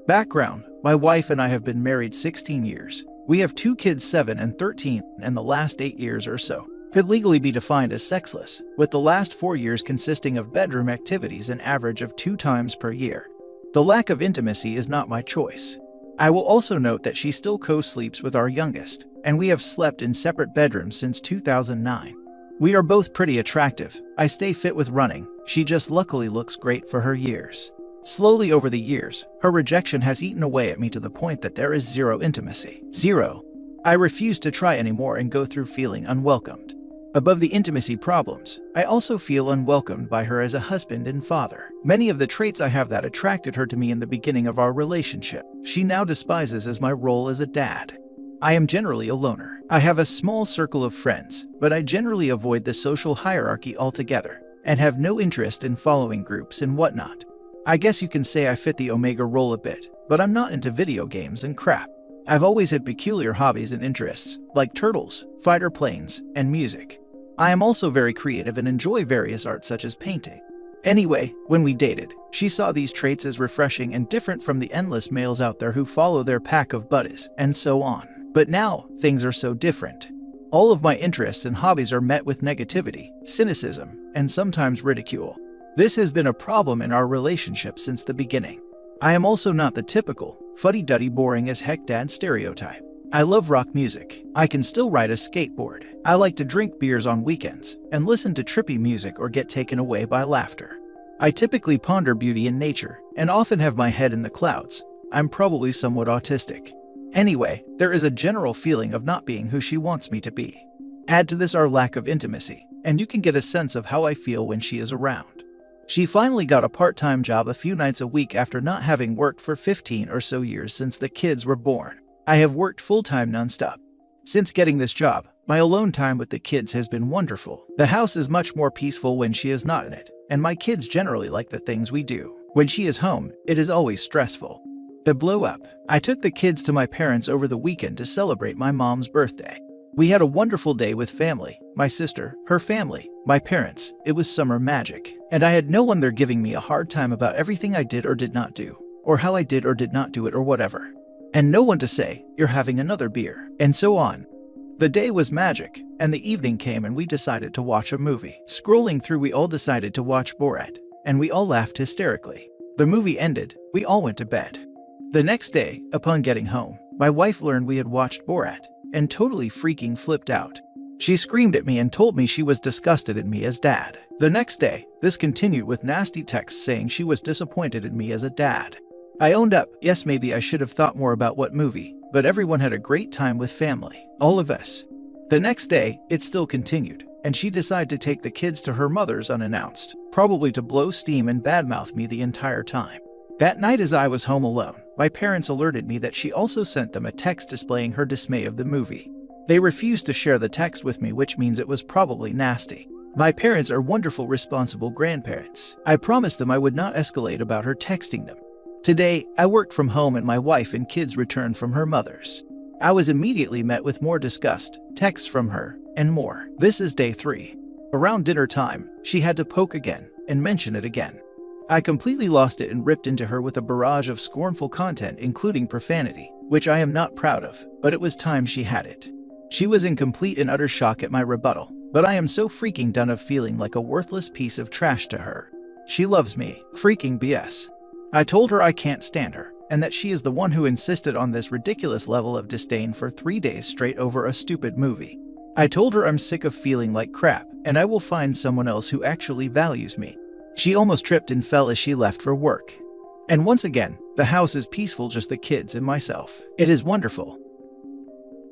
Background: my wife and I have been married 16 years. We have 2 kids, 7 and 13, and the last 8 years or so could legally be defined as sexless, with the last 4 years consisting of bedroom activities an average of 2 times per year. The lack of intimacy is not my choice. I will also note that she still co-sleeps with our youngest, and we have slept in separate bedrooms since 2009. We are both pretty attractive. I stay fit with running. She just luckily looks great for her years. Slowly over the years, her rejection has eaten away at me to the point that there is zero intimacy. Zero. I refuse to try anymore and go through feeling unwelcomed. Above the intimacy problems, I also feel unwelcomed by her as a husband and father. Many of the traits I have that attracted her to me in the beginning of our relationship, she now despises as my role as a dad. I am generally a loner. I have a small circle of friends, but I generally avoid the social hierarchy altogether. and have no interest in following groups and whatnot. I guess you can say I fit the Omega role a bit, but I'm not into video games and crap. I've always had peculiar hobbies and interests, like turtles, fighter planes, and music. I am also very creative and enjoy various arts such as painting. Anyway, when we dated, she saw these traits as refreshing and different from the endless males out there who follow their pack of buddies, and so on. But now, things are so different. All of my interests and hobbies are met with negativity, cynicism, and sometimes ridicule. This has been a problem in our relationship since the beginning. I am also not the typical, fuddy-duddy boring as heck dad stereotype. I love rock music. I can still ride a skateboard. I like to drink beers on weekends and listen to trippy music or get taken away by laughter. I typically ponder beauty in nature and often have my head in the clouds. I'm probably somewhat autistic. Anyway, there is a general feeling of not being who she wants me to be. Add to this our lack of intimacy, and you can get a sense of how I feel when she is around. She finally got a part-time job a few nights a week after not having worked for 15 or so years since the kids were born. I have worked full-time nonstop. Since getting this job, my alone time with the kids has been wonderful. The house is much more peaceful when she is not in it, and my kids generally like the things we do. When she is home, it is always stressful. The blow up. I took the kids to my parents over the weekend to celebrate my mom's birthday. We had a wonderful day with family, my sister, her family, my parents. It was summer magic, and I had no one there giving me a hard time about everything I did or did not do, or how I did or did not do it or whatever. And no one to say, "You're having another beer," and so on. The day was magic, and the evening came and we decided to watch a movie. Scrolling through, we all decided to watch Borat, and we all laughed hysterically. The movie ended, we all went to bed. The next day, upon getting home, my wife learned we had watched Borat, and totally freaking flipped out. She screamed at me and told me she was disgusted at me as dad. The next day, this continued with nasty texts saying she was disappointed in me as a dad. I owned up, yes, maybe I should have thought more about what movie, but everyone had a great time with family, all of us. The next day, it still continued, and she decided to take the kids to her mother's unannounced, probably to blow steam and badmouth me the entire time. That night as I was home alone, my parents alerted me that she also sent them a text displaying her dismay of the movie. They refused to share the text with me, which means it was probably nasty. My parents are wonderful, responsible grandparents. I promised them I would not escalate about her texting them. Today, I worked from home and my wife and kids returned from her mother's. I was immediately met with more disgust, texts from her, and more. This is day 3. Around dinner time, she had to poke again and mention it again. I completely lost it and ripped into her with a barrage of scornful content, including profanity, which I am not proud of, but it was time she had it. She was in complete and utter shock at my rebuttal, but I am so freaking done of feeling like a worthless piece of trash to her. She loves me, freaking BS. I told her I can't stand her, and that she is the one who insisted on this ridiculous level of disdain for 3 days straight over a stupid movie. I told her I'm sick of feeling like crap, and I will find someone else who actually values me. She almost tripped and fell as she left for work. And once again, the house is peaceful, just the kids and myself. It is wonderful.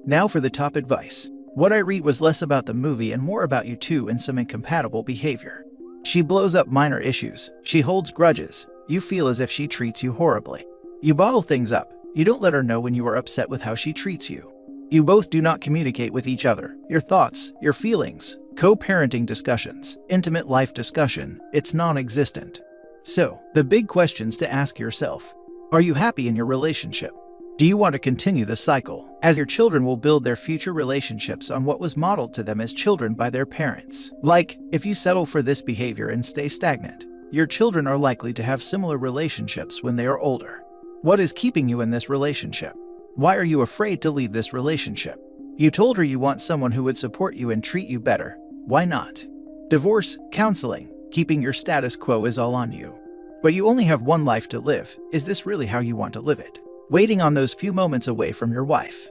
Now for the top advice. What I read was less about the movie and more about you two and some incompatible behavior. She blows up minor issues. She holds grudges. You feel as if she treats you horribly. You bottle things up. You don't let her know when you are upset with how she treats you. You both do not communicate with each other. Your thoughts, your feelings, co-parenting discussions, intimate life discussion, it's non-existent. So, the big questions to ask yourself. Are you happy in your relationship? Do you want to continue the cycle, as your children will build their future relationships on what was modeled to them as children by their parents? Like, if you settle for this behavior and stay stagnant, your children are likely to have similar relationships when they are older. What is keeping you in this relationship? Why are you afraid to leave this relationship? You told her you want someone who would support you and treat you better. Why not? Divorce, counseling, keeping your status quo is all on you. But you only have one life to live. Is this really how you want to live it? Waiting on those few moments away from your wife.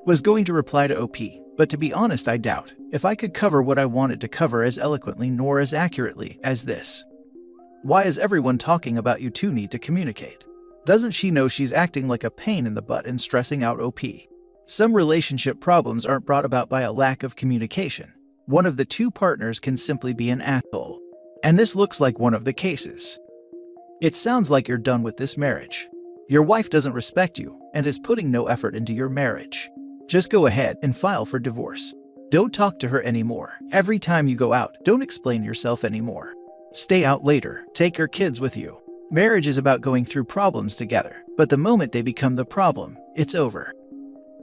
Was going to reply to OP, but to be honest, I doubt if I could cover what I wanted to cover as eloquently nor as accurately as this. Why is everyone talking about you two need to communicate? Doesn't she know she's acting like a pain in the butt and stressing out OP? Some relationship problems aren't brought about by a lack of communication. One of the two partners can simply be an asshole. And this looks like one of the cases. It sounds like you're done with this marriage. Your wife doesn't respect you and is putting no effort into your marriage. Just go ahead and file for divorce. Don't talk to her anymore. Every time you go out, don't explain yourself anymore. Stay out later. Take your kids with you. Marriage is about going through problems together, but the moment they become the problem, it's over.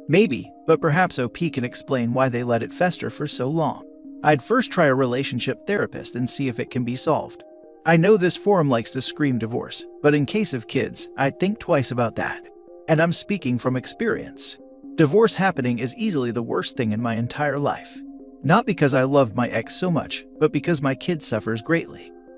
Maybe, but perhaps OP can explain why they let it fester for so long. I'd first try a relationship therapist and see if it can be solved. I know this forum likes to scream divorce, but in case of kids, I'd think twice about that. And I'm speaking from experience. Divorce happening is easily the worst thing in my entire life. Not because I loved my ex so much, but because my kid suffers greatly.